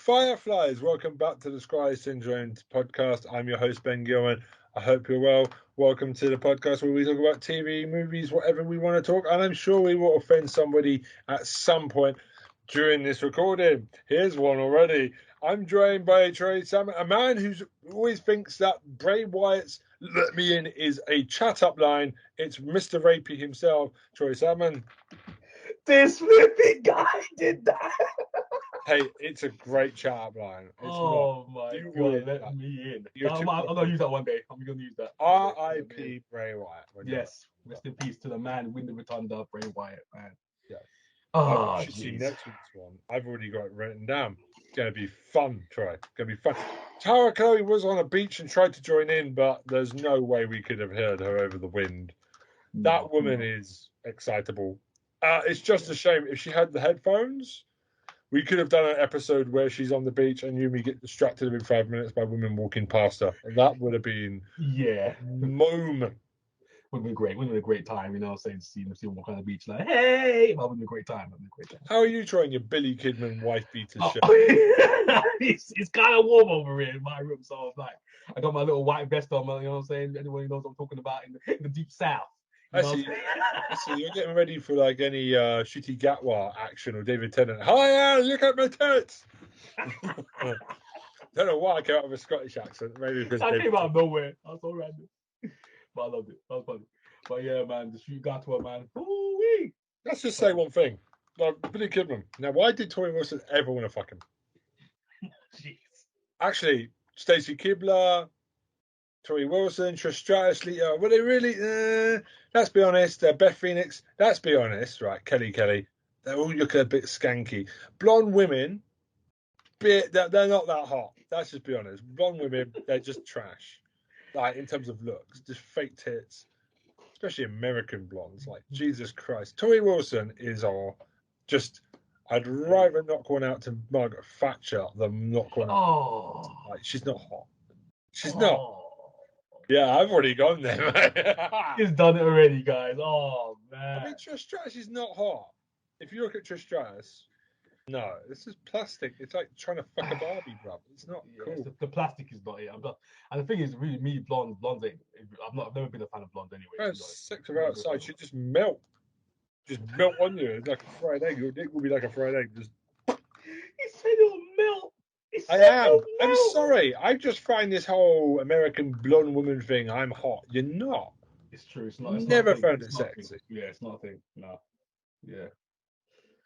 Fireflies, welcome back to the Scry Syndrome podcast. I'm your host, Ben Gilman. I hope you're well. Welcome to the podcast where we talk about TV, movies, whatever we want to talk. And I'm sure we will offend somebody at some point during this recording. Here's one already. I'm joined by Troy Salmon, a man who always thinks that Bray Wyatt's "let me in" is a chat-up line. It's Mr. Rapey himself, Troy Salmon. This flipping guy did that. Hey, it's a great chat-up line. My God, let me in. I'm going to use that one day. I'm going to use that. R.I.P. Bray Wyatt. Yes, rest in peace to the man, Wind of Rotunda, Bray Wyatt, man. Yeah. Oh, you should see next week's one. I've already got it written down. It's going to be fun, Troy. It's going to be fun. Tara Chloe was on a beach and tried to join in, but there's no way we could have heard her over the wind. That woman is excitable. It's just a shame. If she had the headphones, we could have done an episode where she's on the beach and Yumi get distracted every 5 minutes by women walking past her. That would have been moment. Would have been great. Would have been a great time, you know, saying to see them walk on the beach like, hey, that would have been a great time. How are you trying your Billy Kidman wife beater shirt? It's kind of warm over here in my room, so I was like, I got my little white vest on, you know what I'm saying? Anyone who knows what I'm talking about in the deep south. I see, you're getting ready for like any Shooty Gatwa action or David Tennant. Hi, look at my tits! Don't know why I came out with a Scottish accent. Maybe because I came out of nowhere. I was so random. But I loved it. That was funny. But yeah, man, the Shooty Gatwa, man. Ooh-wee. Let's just say one thing. Like, Billy Kidman. Now, why did Tori Wilson ever want to fuck him? Jeez. Actually, Stacy Keibler, Tori Wilson, Trish Stratus, Lita, were they really? Let's be honest. Beth Phoenix, let's be honest, right? Kelly, they're all looking a bit skanky. Blonde women, they're not that hot. Let's just be honest. Blonde women, they're just trash. Like, in terms of looks, just fake tits. Especially American blondes. Like, Jesus Christ. Tori Wilson is just... I'd rather knock one out to Margaret Thatcher than knock one out. Like, she's not hot. She's not. Yeah, I've already gone there, mate. He's done it already, guys. Oh, man. I mean, Trish Stratus is not hot. If you look at Trish Stratus, no, this is plastic. It's like trying to fuck a Barbie, bro. It's not cool. The plastic is not it. And the thing is, really, me, blondes ain't. I've never been a fan of blondes anyway. Sex her outside, she'd just melt. Just melt on you. It's like a fried egg. Your dick will be like a fried egg. Just... He said it'll melt. I am. I'm sorry. I just find this whole American blonde woman thing. I'm hot. You're not. It's true. It's not. Never found it sexy. Yeah, it's not a thing. No. Yeah.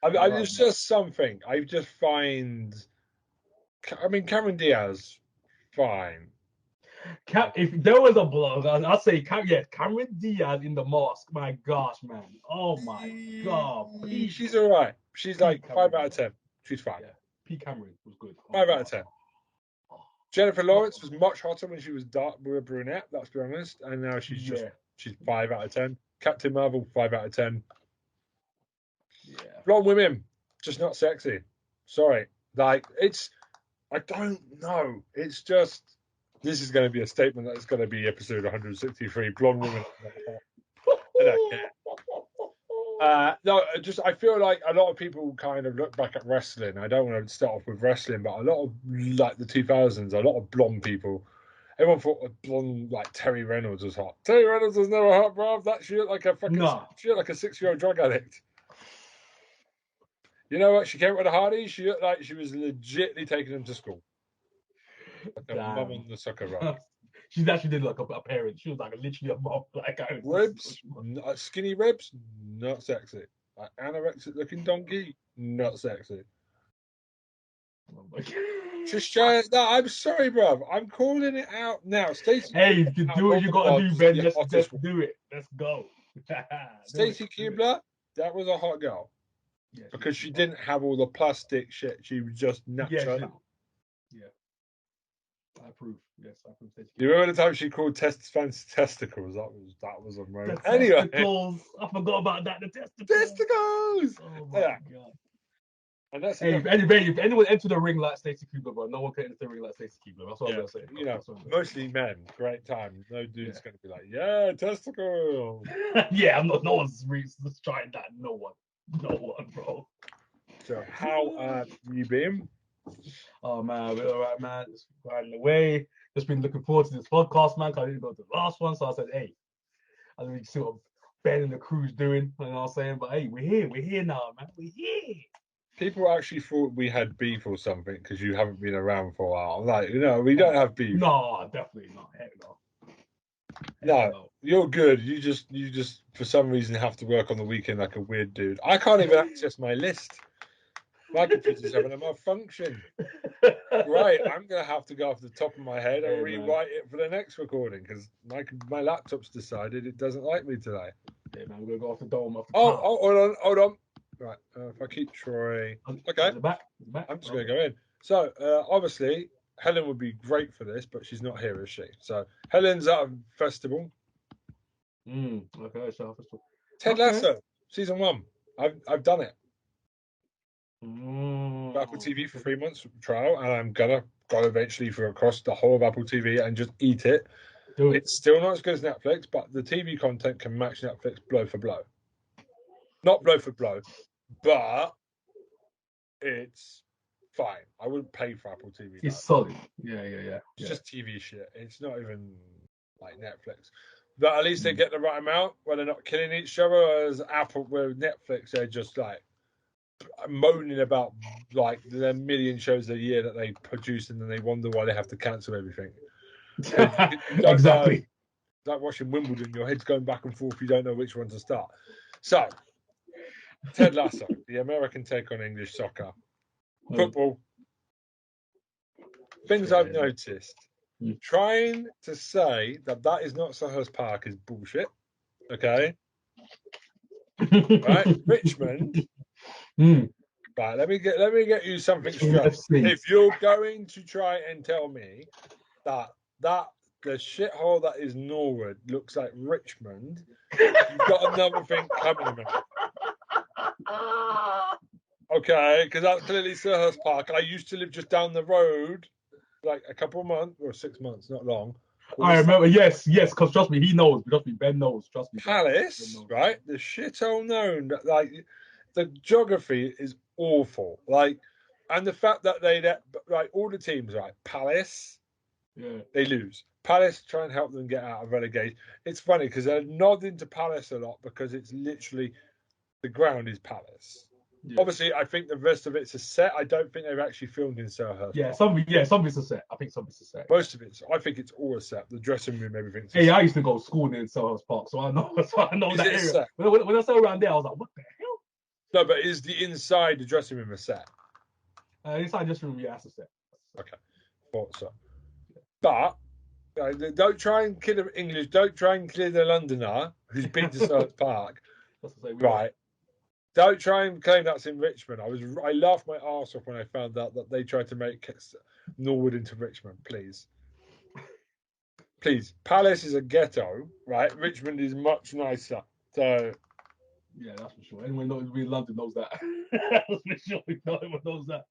It's just something. I just find. I mean, Cameron Diaz, fine. If there was a blog, I'd say, Cameron Diaz in the mask. My gosh, man. Oh my God. She's all right. She's like 5 out of 10. She's fine. Yeah. P. Cameron was good. 5 out of 10. Jennifer Lawrence was much hotter when she was dark brunette, let's be honest. And now she's 5 out of 10. Captain Marvel, 5 out of 10. Yeah. Blonde women, just not sexy. Sorry. Like, I don't know. It's just, this is going to be a statement that it's going to be episode 163. Blonde women. I don't care. I feel like a lot of people kind of look back at wrestling. I don't want to start off with wrestling, but a lot of, like, the 2000s, a lot of blonde people. Everyone thought a blonde, like, Terry Reynolds was hot. Terry Reynolds was never hot, bro. That she looked like a fucking, she looked like a 6-year-old drug addict. You know what? She came with the Hardys. She looked like she was legitimately taking them to school. Like a mum on the soccer run. She actually did like a parent. She was like literally a mom. Like ribs, skinny ribs, not sexy. Like anorexic looking donkey, not sexy. Just I'm sorry, bruv. I'm calling it out now. Stacey. Hey, you can do what you got to do, Ben. Let's do it. Let's go. Stacey Keibler, that was a hot girl. Yeah, because she didn't have all the plastic shit. She was just natural. Yeah. I approve. Yes, I approve. You remember the time she called fans testicles? That was a moment. Anyway, testicles. I forgot about that. The testicles. Testicles. Oh my God. And that's if anyone entered the ring like Stacey Keibler, but no one can enter the ring like Stacey Keibler. That's what I'm gonna say. You know, mostly men. Great time. No dude's gonna be like, yeah, testicle. Yeah, no one's trying that. No one, bro. So how have you been? Oh man, we're all right, man. Just riding away. Just been looking forward to this podcast, man. Cause I didn't go to the last one, so I said, hey, I didn't really see what Ben and the crew's doing. You know what I'm saying? But hey, we're here now, man. We're here. People actually thought we had beef or something because you haven't been around for a while. Like, we don't have beef. No, definitely not. Heck no. No, you're good. You just for some reason have to work on the weekend like a weird dude. I can't even access my list. My computer's having a malfunction. Right, I'm gonna have to go off the top of my head and rewrite it for the next recording because my laptop's decided it doesn't like me today. Yeah, man, we're gonna go off the dome. Hold on. Right, if I keep Troy, okay, back. I'm just gonna go in. So obviously Helen would be great for this, but she's not here, is she? So Helen's at a festival. Okay, so festival. Ted Lasso, season 1. I've done it. Apple TV for 3 months trial, and I'm gonna go eventually for across the whole of Apple TV and just eat it. It's still not as good as Netflix, but the TV content can match Netflix blow for blow. Not blow for blow, but it's fine. I wouldn't pay for Apple TV. It's solid. Yeah. It's just TV shit. It's not even like Netflix. But at least they get the right amount where they're not killing each other. As Apple, with Netflix, they're just like moaning about like the million shows a year that they produce, and then they wonder why they have to cancel everything. Exactly. Like watching Wimbledon, your head's going back and forth. You don't know which one to start. So, Ted Lasso, the American take on English soccer, football. Things I've noticed. Trying to say that is not Selhurst Park is bullshit. Okay. Right, Richmond. Right, let me get you something straight. If you're going to try and tell me that the shithole that is Norwood looks like Richmond, you've got another thing coming, man. Okay, because that's clearly Selhurst Park. I used to live just down the road, like a couple of months or 6 months, not long. I remember, yes, because trust me, he knows. Trust me, Ben knows. Trust me. Palace, Ben knows. right? The shithole known. Like, the geography is awful. Like, and the fact that they like all the teams, right? Palace, they lose. Palace try and help them get out of relegation. It's funny because they're nodding to Palace a lot because it's literally the ground is Palace. Yeah. Obviously, I think the rest of it's a set. I don't think they've actually filmed in Selhurst. Some of it's a set. I think some of it's a set. Most of it, I think it's all a set. The dressing room, everything. Hey, I used to go to school in Selhurst Park, so I know that area. When I saw around there, I was like, what the hell? No, but is the inside the dressing room a set? Inside dressing room, yeah, that's a set. Okay, thought so. But don't try and kill the English. Don't try and kill the Londoner who's been to Selhurst Park. Right. Don't try and claim that's in Richmond. I laughed my arse off when I found out that they tried to make Norwood into Richmond. Please. Palace is a ghetto, right? Richmond is much nicer. So yeah, that's for sure. Anyone in London knows that. That's for sure. No one knows that.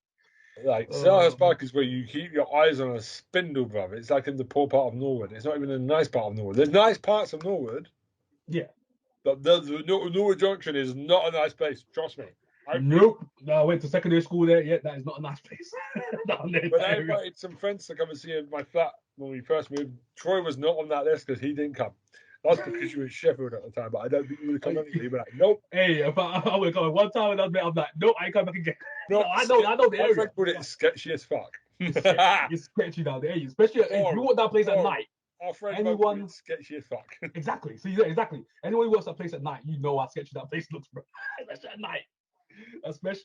Like Selhurst Park is where you keep your eyes on a spindle, brother. It's like in the poor part of Norwood. It's not even a nice part of Norwood. There's nice parts of Norwood. Yeah. But the Norwood Junction is not a nice place. Trust me. Nope. No, I went to secondary school there. Yeah, that is not a nice place. But I invited some friends to come and see my flat when we first moved. Troy was not on that list because he didn't come. That's because you were in Sheffield at the time, but I don't think you would have come anyway. You'd be like, nope. Hey, if I would have come one time and I'm like, nope, I ain't coming back again. No, I know the area. My friend put it sketchy as fuck. It's sketchy down there, especially if you want that place at night. Our friend sketchy as fuck. Exactly. So exactly. Anyone who works that place at night, you know how sketchy that place looks, bro. Especially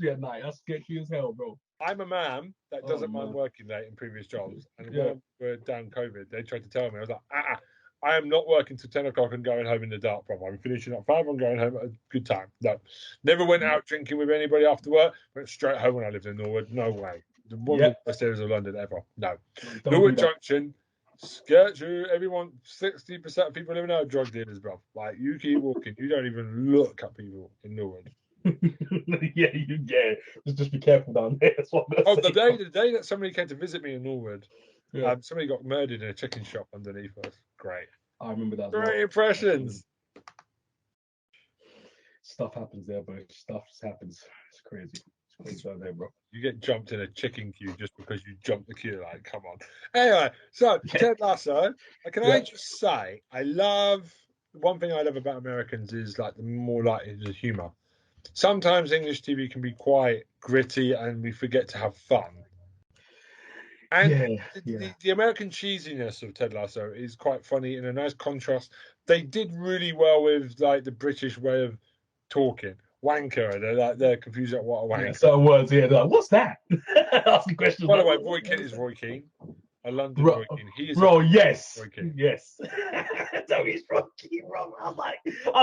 at night. That's sketchy as hell, bro. I'm a man that doesn't mind working late in previous jobs, and when we were down COVID, they tried to tell me, I was like, I am not working till 10 o'clock and going home in the dark, brother. I'm finishing at 5. I'm going home at a good time. No, never went out drinking with anybody after work. Went straight home when I lived in Norwood. No way. One of the best areas of London ever. No. Norwood Junction. Sketchy. Everyone, 60% of people living there are drug dealers, bro. Like, you keep walking, you don't even look at people in Norwood. Just be careful down there. That's what the day that somebody came to visit me in Norwood, somebody got murdered in a chicken shop underneath us. Great. I remember that. Great impressions. Stuff happens there, but stuff just happens. It's crazy. It's right there, bro. You get jumped in a chicken queue just because you jumped the queue. Like, come on. Anyway, so Ted Lasso. I just say, one thing I love about Americans is like the more likely the humour. Sometimes English TV can be quite gritty and we forget to have fun. And the American cheesiness of Ted Lasso is quite funny in a nice contrast. They did really well with like the British way of talking. Wanker, they're confused at what a wanker. Yeah, certain words, they're like, what's that? Asking questions. By the way, Roy Keane is Roy Keane. A London Roy Keane. He is yes. Roy Keane. Yes. So he's Roy Keane, bro. I was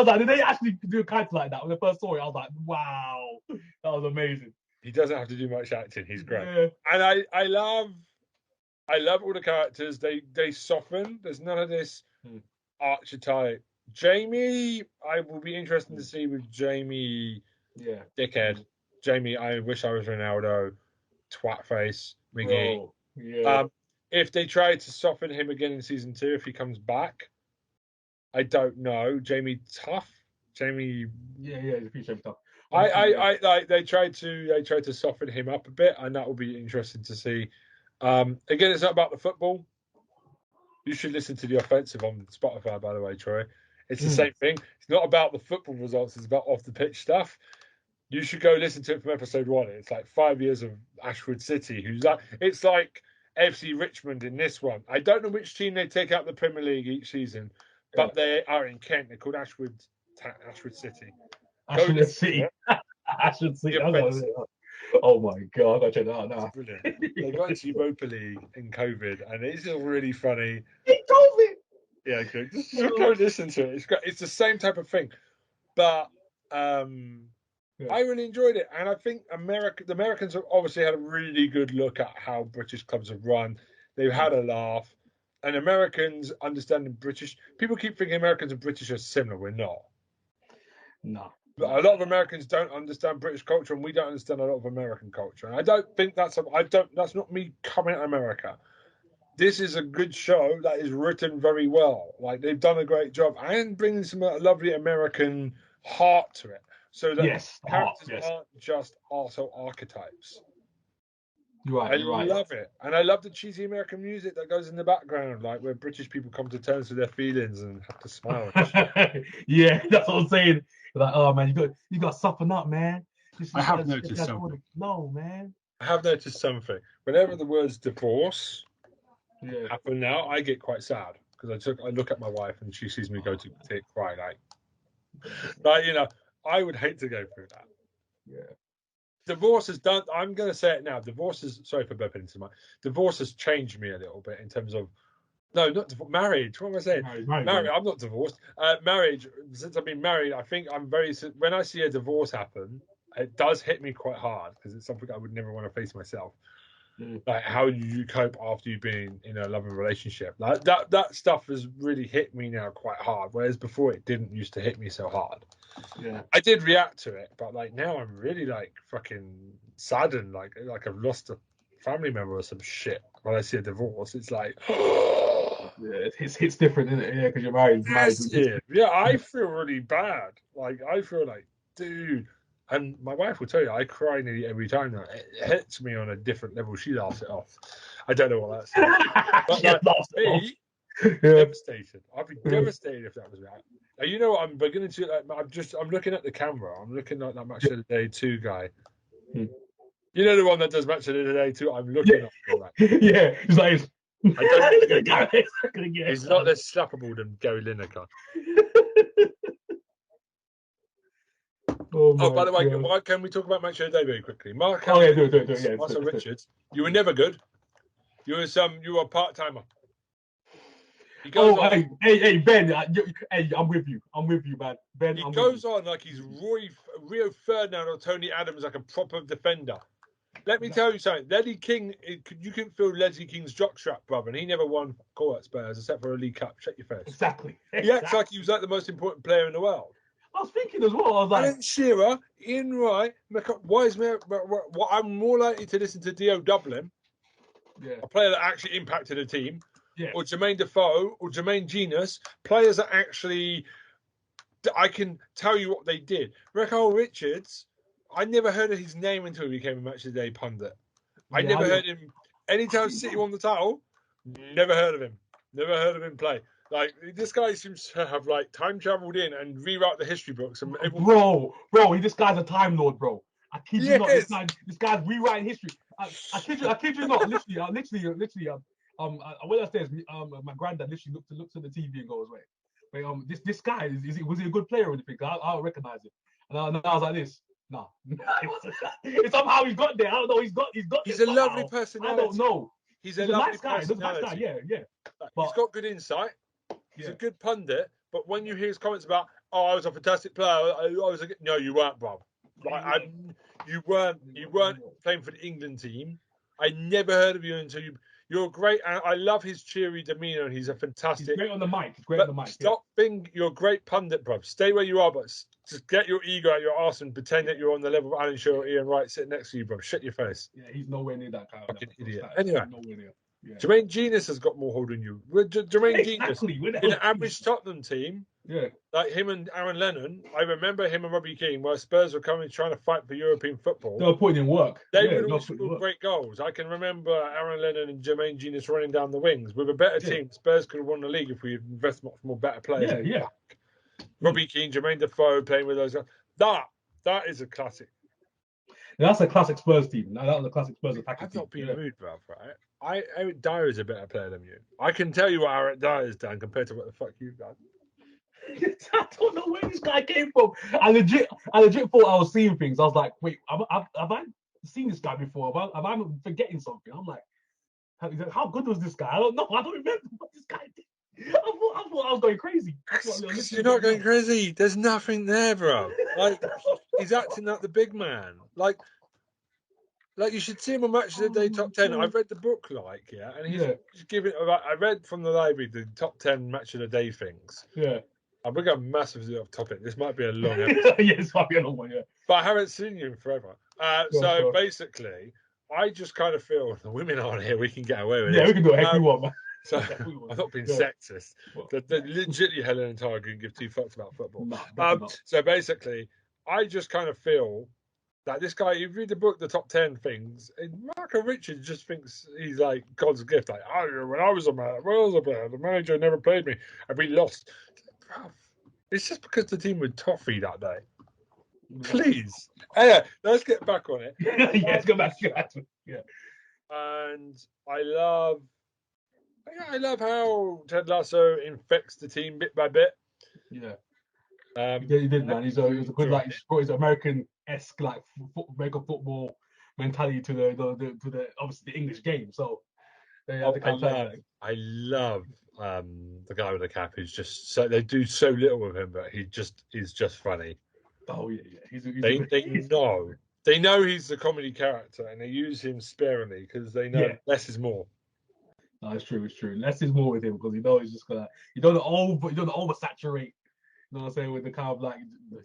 like, did they actually do a character like that? When I first saw it, I was like, wow, that was amazing. He doesn't have to do much acting. He's great. Yeah. And I love all the characters. They soften. There's none of this archetype. Jamie, I will be interested to see with Jamie. Yeah. Dickhead. Jamie, I wish I was Ronaldo. Twat face. McGee. Bro, yeah. If they try to soften him again in season 2, if he comes back, I don't know. Jamie tough. Jamie. Yeah, he's pretty tough. They tried to soften him up a bit, and that will be interesting to see. Again, it's not about the football. You should listen to The Offensive on Spotify, by the way, Troy. It's the same thing. It's not about the football results. It's about off the pitch stuff. You should go listen to it from episode 1. It's like 5 years of Ashwood City. It's like FC Richmond in this one. I don't know which team they take out the Premier League each season, but they are in Kent. They're called Ashwood City. Ashwood City. Ashwood City. Oh my god, I gotta check that out now. Brilliant. They got into Europa League in COVID, and it's just really funny. In COVID. Yeah, good. Just go listen to it. It's great. It's the same type of thing, but I really enjoyed it, and I think the Americans have obviously had a really good look at how British clubs have run. They've had a laugh, and Americans understanding British. People keep thinking Americans and British are similar. We're not. No. But a lot of Americans don't understand British culture, and we don't understand a lot of American culture. And I don't think that's not me coming at America. This is a good show that is written very well. Like, they've done a great job and bringing some lovely American heart to it. So that characters aren't just also archetypes. I love it. And I love the cheesy American music that goes in the background, like where British people come to terms with their feelings and have to smile. Yeah, that's what I'm saying. Like, oh man, you got to soften up, man. I have noticed something. No, man. I have noticed something. Whenever the words divorce happen now, I get quite sad because I look at my wife and she sees me go to cry. Like, I would hate to go through that. Yeah. Divorce has done. I'm going to say it now. Sorry for burping into my. Divorce has changed me a little bit in terms of. No, not marriage. What am I saying? Marriage. I'm not divorced. Marriage. Since I've been married, I think I'm very. When I see a divorce happen, it does hit me quite hard because it's something I would never want to face myself. Like, how do you cope after you've been in a loving relationship? Like that stuff has really hit me now quite hard. Whereas before it didn't used to hit me so hard. Yeah, I did react to it, but like now I'm really like fucking saddened, like I've lost a family member or some shit. When I see a divorce, it's like, yeah, it's different, isn't it? Yeah, because you're married. Yeah, I feel really bad. Like, I feel like, dude. And my wife will tell you, I cry nearly every time now. It hits me on a different level. She laughs it off. I don't know what that's like. But devastated. I'd be devastated if that was right. Now, you know what? I'm beginning to. I'm looking at the camera. I'm looking at that Match of the Day 2 guy. You know the one that does Match of the Day 2. I'm looking at that. Yeah, he's like. He's not less slappable than Gary Lineker. Oh, by the way, why can we talk about Match of the Day very quickly? Do it. Yeah, Micah Richards. You were never good. You were a part-timer. Hey, Ben. I'm with you, man. Ben, he goes on like he's Rio Ferdinand or Tony Adams, like a proper defender. Let me tell you something. Ledley King, you can feel Ledley King's jockstrap, brother, and he never won call at Spurs except for a League Cup. Shut your face. Exactly. He acts like he was like the most important player in the world. I was thinking as well. I was like, Alan Shearer, Ian Wright, what I'm more likely to listen to Dio Dublin, a player that actually impacted a team, or Jermaine Defoe, or Jermaine Genius, players that actually I can tell you what they did. Micah Richards, I never heard of his name until he became a Match of the Day pundit. I never heard him. Anytime City won the title, never heard of him. Never heard of him play. Like, this guy seems to have, like, time traveled in and rewrite the history books. And Bro, this guy's a time lord, bro. I kid you not. This guy's rewriting history. I kid you not. Literally, I went upstairs. My granddad literally looks at the TV and goes, wait, this guy was he a good player or anything? I don't recognize him. And I was like this. Nah, somehow he's got there. I don't know. He's a lovely personality. I don't know. He's a lovely nice guy. Personality. Nice guy. Yeah. But he's got good insight. He's a good pundit. But when you hear his comments about, I was a fantastic player, no, you weren't, bro. Like, you weren't playing for the England team. I never heard of you until you're great. And I love his cheery demeanor. And he's a fantastic. He's great on the mic. Stop being you're a great pundit, bro. Stay where you are, but just get your ego out your arse and pretend that you're on the level of Alan Shearer or Ian Wright sitting next to you, bro. Shut your face. Yeah, he's nowhere near that kind of fucking idiot. Anyway, nowhere near. Yeah. Jermaine Genius has got more hold than you. Jermaine Genius in an average Tottenham team, like him and Aaron Lennon. I remember him and Robbie Keane, where Spurs were coming trying to fight for European football. They were putting in work. They would have scored great goals. I can remember Aaron Lennon and Jermaine Genius running down the wings. With a better team, Spurs could have won the league if we invest much more better players. Yeah. Robbie Keane, Jermaine Defoe playing with those guys. That is a classic. That's a classic Spurs team. That was a classic Spurs attacking team. I've not been rude, bruv, right? Eric Dyer is a better player than you. I can tell you what Eric Dyer has done compared to what the fuck you've done. I don't know where this guy came from. I legit thought I was seeing things. I was like, wait, have I seen this guy before? Have I forgetting something? I'm like, how good was this guy? I don't know. I don't remember what this guy did. I thought I was going crazy. You're not going crazy. There's nothing there, bro. Like, he's acting like the big man. Like you should see him on Match of the Day top 10. I've read the book, and he's giving. I read from the library the top 10 Match of the Day things. Yeah. I'm going to go massively off topic. This might be a long episode. This might be a long one, yeah. But I haven't seen you in forever. Basically, I just kind of feel the women aren't here. We can get away with it. Yeah, we can do whatever we want, man. So I'm not being sexist. They're legitimately Helen and Tara can give two fucks about football. So basically, I just kind of feel that this guy, you read the book, the top 10 things, and Micah Richards just thinks he's like God's gift. Like, when I was a player, the manager never played me, and we lost. Bruv, it's just because the team were toffee that day. Please. Anyway, let's get back on it. Let's go back to that. Yeah. And I love how Ted Lasso infects the team bit by bit. Yeah. He did, man. He was a good, like, he's brought his American-esque, like, American football mentality to the obviously the English game. So I love the guy with the cap who's just so they do so little with him, but he just is just funny. Oh yeah. They know he's the comedy character, and they use him sparingly because they know less is more. No, it's true. Less is more with him because he's just gonna you don't oversaturate. You know what I'm saying, with the kind of like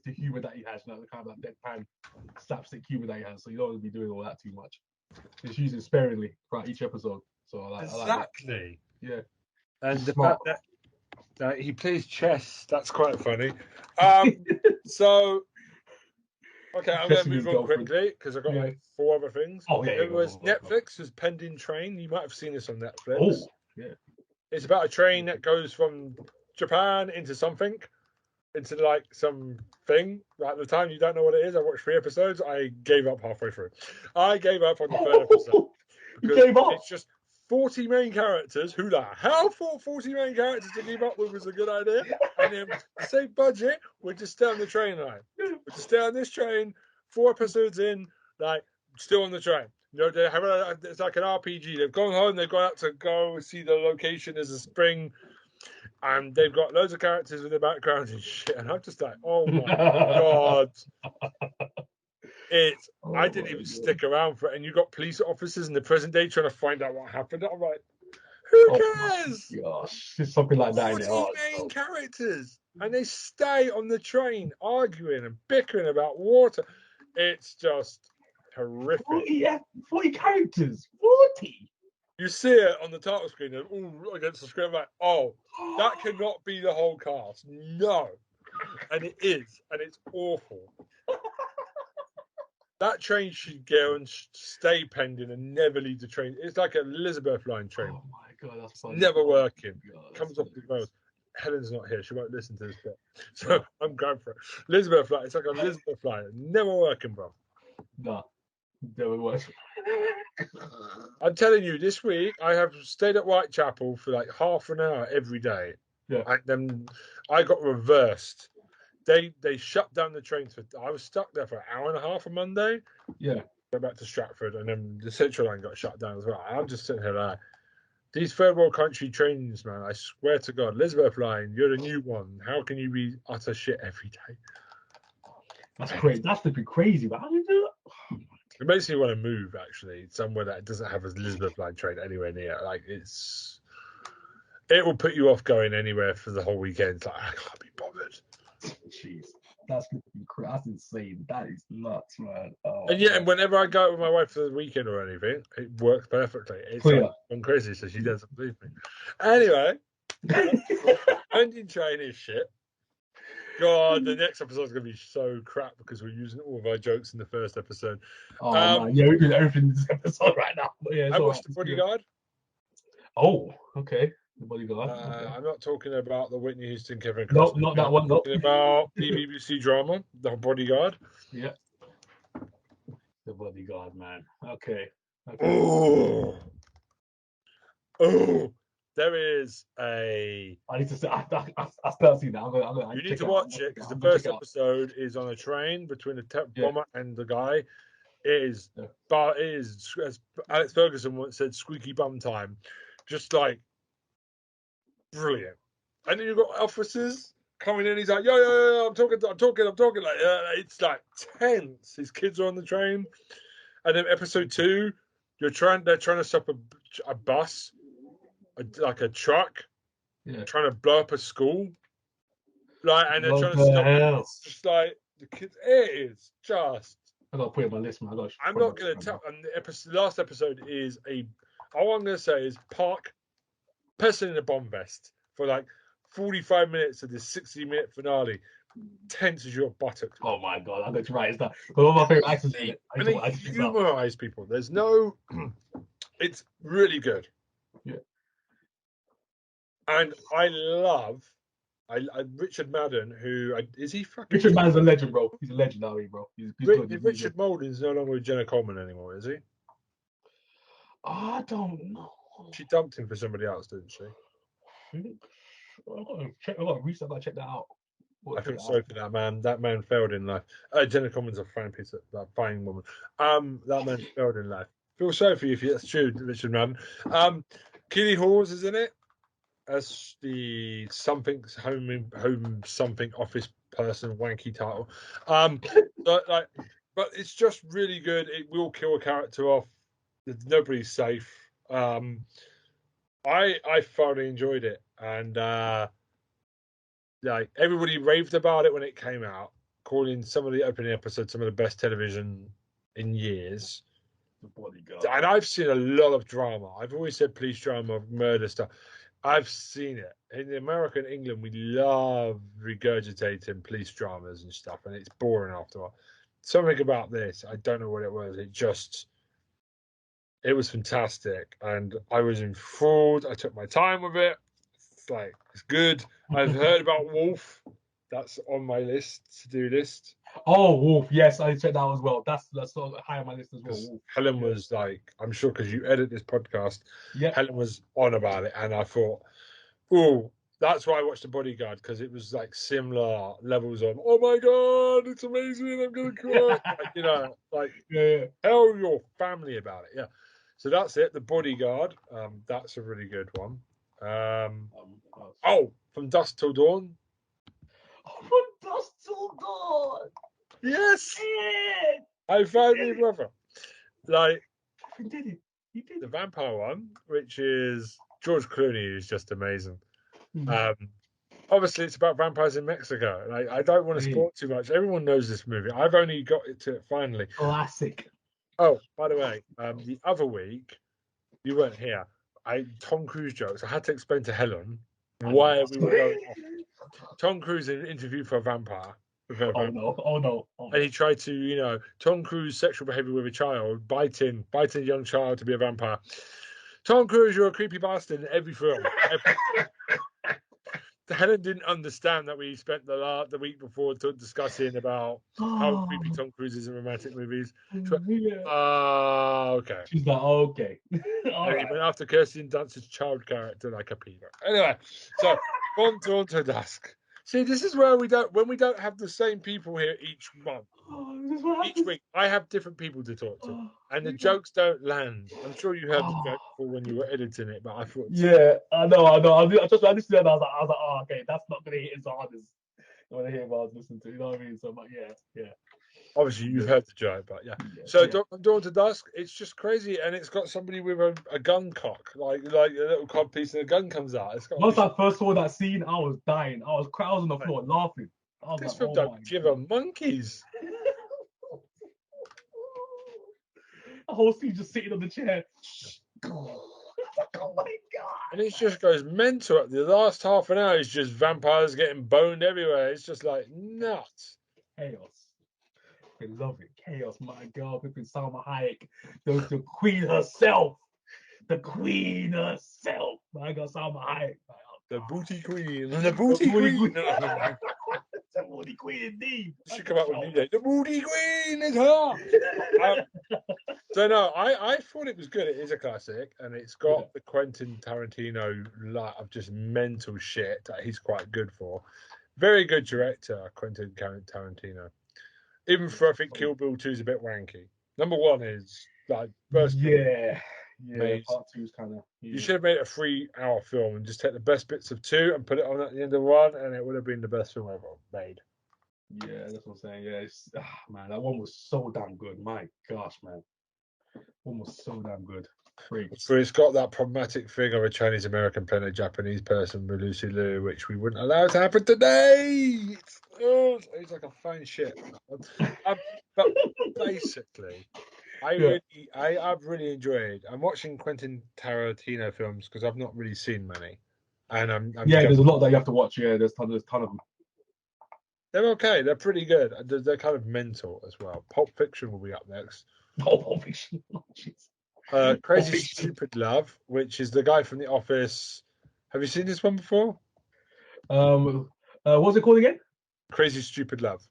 the humor that he has, the kind of like deadpan slapstick humor that he has. So you don't want to be doing all that too much. Just use it sparingly throughout each episode. So exactly. Yeah. And the fact that he plays chess, that's quite funny. So, okay, I'm going to move on quickly because I've got like 4 other things. Oh, yeah. It was Netflix's Pending Train. You might have seen this on Netflix. Oh, yeah. It's about a train that goes from Japan into something, into like some thing. At the time, you don't know what it is. I watched 3 episodes. I gave up halfway through. I gave up on the 3rd episode. You gave up? It's just 40 main characters. Who the hell thought 40 main characters to give up with was a good idea? And then to save budget, we'll just stay on the train line. We'll just stay on this train, 4 episodes in, like, still on the train. You know, it's like an RPG. They've gone home, they've gone out to go see the location as a spring, and they've got loads of characters with their backgrounds and shit. And I'm just like, oh my God. I didn't even stick around for it. And you got police officers in the present day trying to find out what happened. I'm like, who cares? Gosh, it's something like that. 40 main characters. And they stay on the train arguing and bickering about water. It's just horrific. 40 characters. 40? You see it on the title screen and all against the screen, like, oh, that cannot be the whole cast. No. And it is. And it's awful. That train should go and stay pending and never leave the train. It's like an Elizabeth line train. Oh my god, that's funny. Never working. God, Comes off the rails. Helen's not here. She won't listen to this bit. So I'm going for it. Elizabeth line. It's like an Elizabeth line. Never working, bro. Nah, never works. I'm telling you, this week I have stayed at Whitechapel for like half an hour every day. Yeah. And then I got reversed. They shut down the trains I was stuck there for an hour and a half on Monday. Yeah. Go back to Stratford, and then the Central line got shut down as well. I'm just sitting here like, these third world country trains, man, I swear to God, Elizabeth line, you're the new one. How can you be utter shit every day? That's crazy. That's to be crazy, but how do you do that? It makes me want to move, actually, somewhere that doesn't have an Elizabeth line train anywhere near. Like, it will put you off going anywhere for the whole weekend. It's like, I can't be bothered. Jeez, that's insane. That is nuts, man. Oh, and yeah, and whenever I go out with my wife for the weekend or anything, it works perfectly. It's like, I'm crazy, so she doesn't believe me. Anyway, ending train is shit. God, the next episode is going to be so crap because we're using all of our jokes in the first episode. Oh man, yeah, we're doing everything in this episode right now. But yeah, I watched The Bodyguard. Oh, okay. The Bodyguard. Okay. I'm not talking about the Whitney Houston, Kevin Costner. No, not that one. I'm talking about the BBC drama, The Bodyguard. Yeah. The Bodyguard, man. Okay. Oh, there is a. I need to say. I start seeing that. You need to watch it because the first episode is on a train between a bomber and the guy. But it is, as Alex Ferguson once said, squeaky bum time. Just like brilliant. And then you've got officers coming in. He's like, yo, I'm talking. Like, it's like tense. His kids are on the train. And then episode 2, they're trying to stop a bus, like a truck, trying to blow up a school. Like, and they're trying to stop it. It's just like the kids. It is just. I gotta put it on my list, man. I'm not gonna tell. And the last episode is all I'm gonna say is park person in a bomb vest for like 45 minutes of this 60-minute finale. Tense as your buttocks. Oh my god, I'm going to write that. One of my favorite actors in it. And they humorize people. There's no. It's really good. Yeah. And I love. Richard Madden, who is he fucking? Richard Madden's a legend, bro. He's a legend now, bro. He's good. Richard Mauldin's no longer with Jenna Coleman anymore, is he? I don't know. She dumped him for somebody else, didn't she? I gotta check that out. I feel sorry for that man. That man failed in life. Jenna Coleman's a fine fine woman. That man failed in life. Feel sorry for you if that's true, Richard Madden. Keely Hawes is in it as the home something office person, wanky title. But it's just really good. It will kill a character off. Nobody's safe. I thoroughly enjoyed it, and like everybody raved about it when it came out, calling some of the opening episodes some of the best television in years. The Bodyguard. And I've seen a lot of drama. I've always said police drama, murder stuff. I've seen it. In America and England, we love regurgitating police dramas and stuff, and it's boring after a while. Something about this, I don't know what it was. It was fantastic, and I was enthralled. I took my time with it. It's good. I've heard about Wolf. That's on my to-do list. Oh, Wolf. Yes, I checked that out as well. That's sort of high on my list as well. Wolf. Helen was like, I'm sure because you edit this podcast, Helen was on about it, and I thought, that's why I watched The Bodyguard, because it was like similar levels of, oh my God, it's amazing, I'm going to cry. Tell your family about it. Yeah. So that's it, The Bodyguard. That's a really good one. From Dusk Till Dawn. From Dusk Till Dawn. Yes. I found my brother. He did it. The vampire one, which is George Clooney, who's just amazing. Obviously, it's about vampires in Mexico. I don't want to spoil too much. Everyone knows this movie. I've only got it to it finally. Classic. Oh, by the way, the other week you weren't here. Tom Cruise jokes. I had to explain to Helen why we were going off. Tom Cruise in an interview for a vampire. with a Oh vampire. no! Oh no! Oh, And he tried to, Tom Cruise sexual behavior with a child, biting a young child to be a vampire. Tom Cruise, you're a creepy bastard in every film. Helen didn't understand that we spent the week before discussing about how creepy Tom Cruise is in romantic movies. She went, okay. She's like, oh, okay. All And right. he went after Kirsten Dunst's child character like a pedo. Anyway, so on to Dusk. See, this is where we don't have the same people here each month. Each week, I have different people to talk to, and the jokes don't land. I'm sure you heard the joke before when you were editing it, but I thought, yeah, I know. I just listened to it, and I was like, oh, okay, that's not gonna hit as hard as when I hear what I was listening to. You know what I mean? So, but yeah. obviously you've heard the joke, but yeah. So Dawn to Dusk, it's just crazy, and it's got somebody with a gun cock, like a little cod piece, and a gun comes out. It's got Once I first saw that scene, I was dying. I was on the floor laughing. I was this like, film oh don't my give God. a monkeys. The whole scene just sitting on the chair. Oh my God. And it just goes mental. The last half an hour is just vampires getting boned everywhere. It's just like nuts. Chaos. I love it. Chaos, my God. Flipping Salma Hayek. The queen herself. The queen herself. My God, Salma Hayek. The booty queen. The booty queen. The booty queen indeed. She should come out with New Day. The booty queen is her. So no, I thought it was good. It is a classic, and it's got the Quentin Tarantino lot of just mental shit that he's quite good for. Very good director, Quentin Tarantino. Even for I think Kill Bill 2 is a bit wanky. Number 1 is like first. Yeah. Part 2 is kind of. You should have made a 3-hour film and just take the best bits of 2 and put it on at the end of 1, and it would have been the best film ever made. Yeah, that's what I'm saying. Yeah, man, that one was so damn good. My gosh, man, one was so damn good. So it's got that problematic thing of a Chinese American playing a Japanese person with Lucy Liu, which we wouldn't allow to happen today. It's like a fine shit. But basically, I've really enjoyed. I'm watching Quentin Tarantino films because I've not really seen many, and there's a lot that you have to watch. Yeah, there's ton of them. They're okay. They're pretty good. They're kind of mental as well. Pulp Fiction will be up next. Oh, Pulp Fiction. Oh, jeez. Crazy Stupid Love, which is the guy from The Office. Have you seen this one before? What's it called again? Crazy Stupid Love.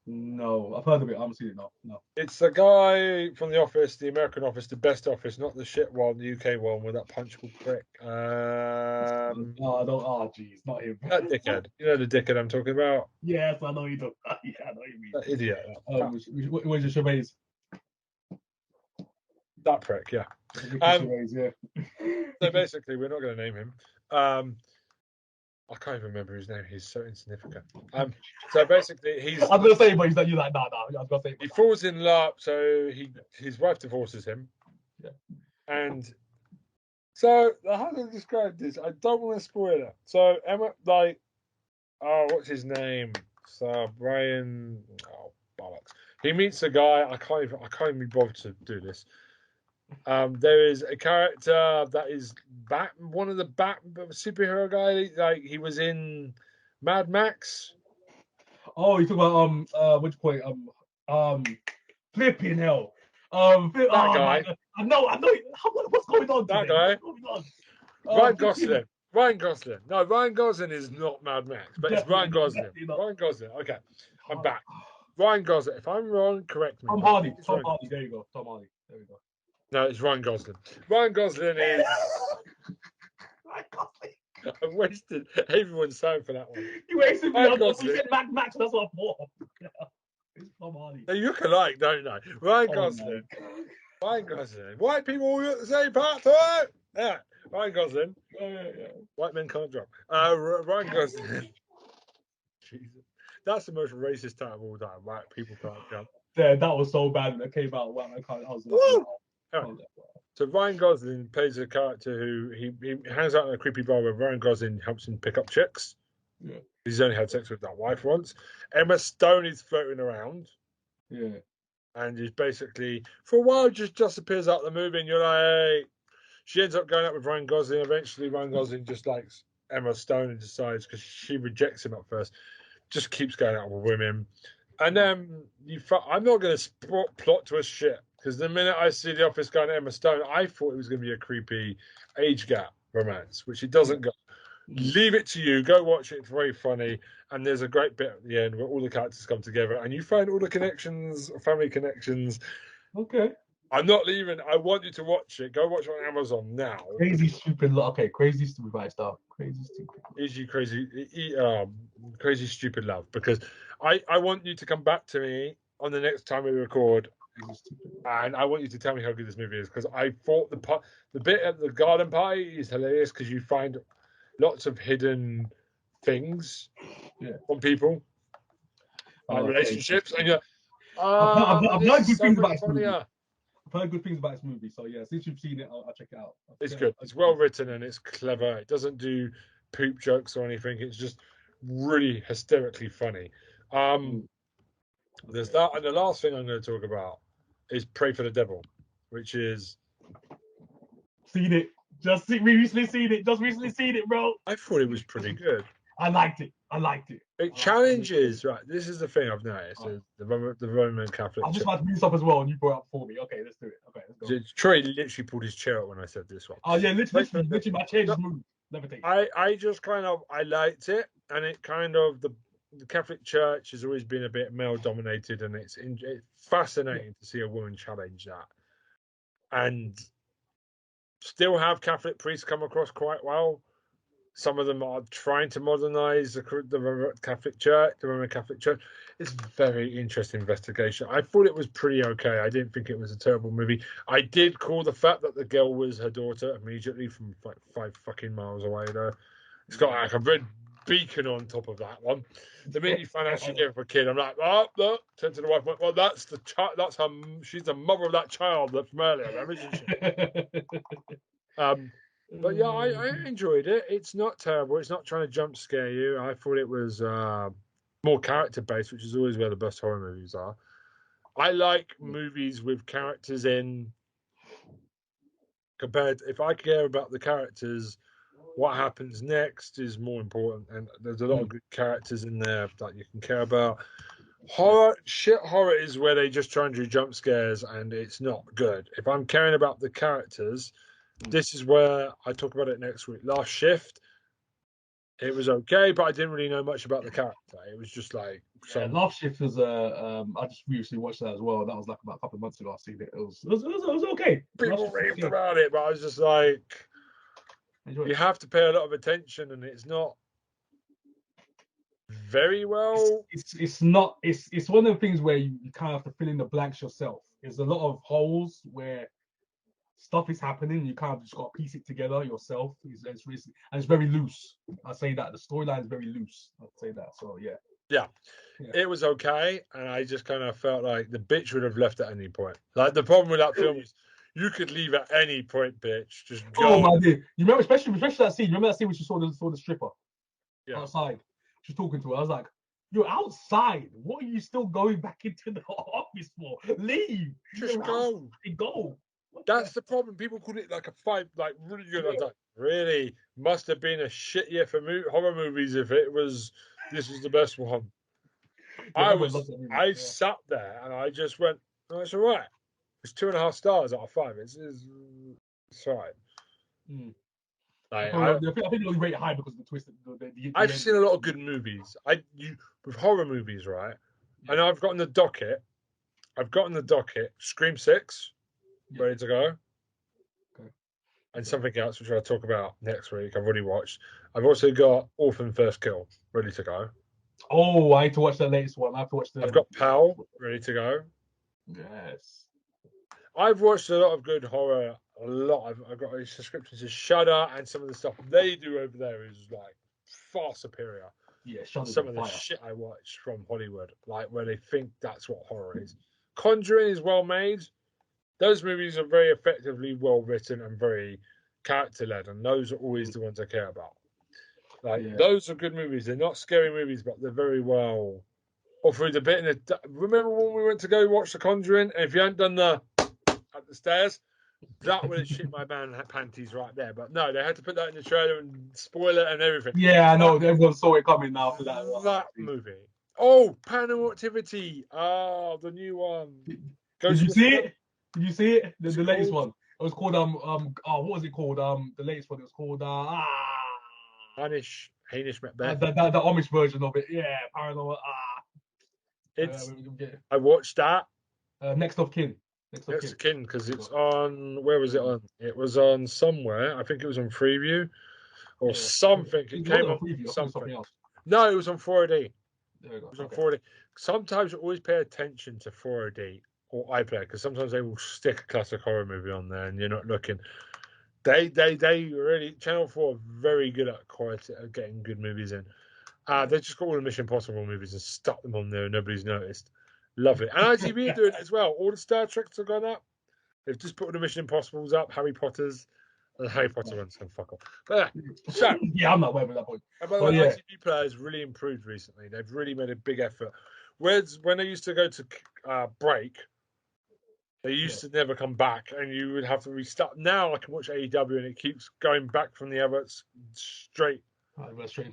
No, I've heard of it. I haven't seen it. No. It's the guy from The Office, the American Office, the best Office, not the shit one, the UK one with that punchable prick. I don't. Oh, jeez, not him. That dickhead. You know the dickhead I'm talking about? Yes, I know you do. Yeah, I know you mean. That idiot. Where's your Gervais? That prick, yeah. Yeah. So basically, we're not going to name him. I can't even remember his name. He's so insignificant. So basically, he's. I'm gonna say, but he's like, you're like, nah. I was gonna say. He falls in love, so his wife divorces him. Yeah. And so how do I describe this? I don't want to spoil it. So Emma, what's his name? So Brian. Oh bollocks! He meets a guy. I can't even be bothered to do this. There is a character that is one of the superhero guy. Like he was in Mad Max. Oh, you talk about which point? Flipping hell. That guy. I know. What's going on? That today? guy. What's going on? Ryan Gosling. Ryan Gosling. No, Ryan Gosling is not Mad Max, but it's Ryan Gosling. Ryan Gosling. Okay, I'm back. Ryan Gosling. If I'm wrong, correct me. Tom Hardy. There you go. Tom Hardy. There we go. No, it's Ryan Gosling. Ryan Gosling is. Ryan Gosling. I've wasted everyone's time for that one. You wasted me. You said Mad Max. That's what I thought. It's Tom Hardy. They look alike, don't they? Ryan Gosling. Ryan Gosling. White people all at the same part time. Yeah. Ryan Gosling. Yeah. White men can't jump. Ryan Gosling. Jesus. That's the most racist time of all time. White people can't jump. Yeah, that was so bad when it came out. I was like, wow. So Ryan Gosling plays a character who he hangs out in a creepy bar where Ryan Gosling helps him pick up chicks. Yeah. He's only had sex with that wife once. Emma Stone is floating around. Yeah. And he's basically, for a while, just appears out the movie, and you're like, hey. She ends up going out with Ryan Gosling. Eventually, Ryan Gosling just likes Emma Stone and decides, because she rejects him at first, just keeps going out with women. And then I'm not going to plot twist shit, because the minute I see The Office going to Emma Stone, I thought it was going to be a creepy age gap romance, which it doesn't go. Leave it to you. Go watch it. It's very funny. And there's a great bit at the end where all the characters come together and you find all the connections, family connections. Okay. I'm not leaving. I want you to watch it. Go watch it on Amazon now. Crazy stupid. Okay, crazy stupid right stuff. Crazy stupid. Is you crazy stupid love? Because I want you to come back to me on the next time we record, and I want you to tell me how good this movie is, because I thought the bit at the garden party is hilarious, because you find lots of hidden things from people, like relationships, and you're. I've heard good things about this movie. I've heard good things about this movie, so yeah, since you've seen it, I'll check it out. It's good. It's well written and it's clever. It doesn't do poop jokes or anything. It's just really hysterically funny. There's that, and the last thing I'm going to talk about is Pray for the Devil, which is seen it. Just recently seen it, bro. I thought it was pretty good. I liked it. It challenges, right? This is the thing I've noticed: is the Roman Catholic. I was just about to do stuff as well, and you brought it up for me. Okay, let's do it. Okay, let's go. Troy literally pulled his chair up when I said this one. Oh yeah, literally my chair just moved. I just I liked it, and it kind of the Catholic Church has always been a bit male dominated, and it's fascinating to see a woman challenge that, and still have Catholic priests come across quite well. Some of them are trying to modernize the Catholic Church, the Roman Catholic Church. It's a very interesting investigation. I thought it was pretty okay. I didn't think it was a terrible movie. I did call the fact that the girl was her daughter immediately from like 5 fucking miles away, though. It's got like a red beacon on top of that one. The minute you find out she gave up a kid, I'm like, oh, no. Turn to the wife, well, that's the child. That's her. She's the mother of that child that's from earlier, isn't she? But yeah, I enjoyed it. It's not terrible. It's not trying to jump scare you. I thought it was more character based, which is always where the best horror movies are. I like movies with characters in. Compared, if I care about the characters, what happens next is more important. And there's a lot of good characters in there that you can care about. Horror is where they just try and do jump scares, and it's not good. If I'm caring about the characters. This is where I talk about it next week. Last Shift, it was okay, but I didn't really know much about the character. It was just like Last Shift was I just recently watched that as well. That was like about a couple of months ago. I've seen it. It was okay. People raved about it, but I was just like, you have to pay a lot of attention, and it's not very well. It's not. It's one of the things where you kind of have to fill in the blanks yourself. There's a lot of holes where stuff is happening. You kind of just got to piece it together yourself. It's very loose. I say that the storyline is very loose. I'd say that. So yeah, it was okay, and I just kind of felt like the bitch would have left at any point. Like the problem with that film is you could leave at any point, bitch. Just go. Oh my dear, you remember especially that scene. Remember that scene when she saw the stripper outside. She's talking to her. I was like, "You're outside. What are you still going back into the office for? Leave. Just go. Go." That's the problem. People called it like a 5, like really good. I was like, really? Must have been a shit year for horror movies if this was the best one. I sat there and I just went, oh, it's all right. It's 2.5 stars out of 5. It's all right. I think it was rated high because of the twist. I've seen a lot of good movies. With horror movies, right? And I've gotten the docket. Scream 6. Ready to go. Okay. And something else which I'll talk about next week. I've already watched. I've also got Orphan First Kill ready to go. Oh, I need to watch the latest one. I've got Pal ready to go. Yes. I've watched a lot of good horror. A lot. I've got a subscription to Shudder, and some of the stuff they do over there is like far superior. Yeah, Shudder's some of the shit I watch from Hollywood, like where they think that's what horror is. Conjuring is well made. Those movies are very effectively well written and very character led, and those are always the ones I care about. Those are good movies. They're not scary movies, but they're very well. Or through the bit remember when we went to go watch The Conjuring, and if you hadn't done the at the stairs, That would have shit my panties right there. But no, they had to put that in the trailer and spoil it and everything. Yeah, I know. Everyone saw it coming now after that. That movie. Oh, Paranormal Activity. Oh, the new one. Did you see it? Did you see it? The latest one. It was called what was it called? The latest one. It was called Hamish Macbeth. the Amish version of it. Yeah, Paranormal. I watched that. Next of Kin. Next of Kin, because it's on. Where was it on? It was on somewhere. I think it was on Freeview or something. It came on something. No, it was on 4D. There we go. It was on 4D. Sometimes always pay attention to 4D or iPlayer, because sometimes they will stick a classic horror movie on there and you're not looking. They really, Channel 4 are very good at quality, at getting good movies in. They just got all the Mission Impossible movies and stuck them on there and nobody's noticed. Love it. And ITV are doing it as well. All the Star Treks have gone up. They've just put all the Mission Impossibles up, Harry Potter's. The Harry Potter ones can fuck off. But so yeah, I'm not aware of that point. And by the way, ITV players really improved recently. They've really made a big effort. Whereas when they used to go to break, they used to never come back, and you would have to restart. Now I can watch AEW, and it keeps going back from the adverts straight.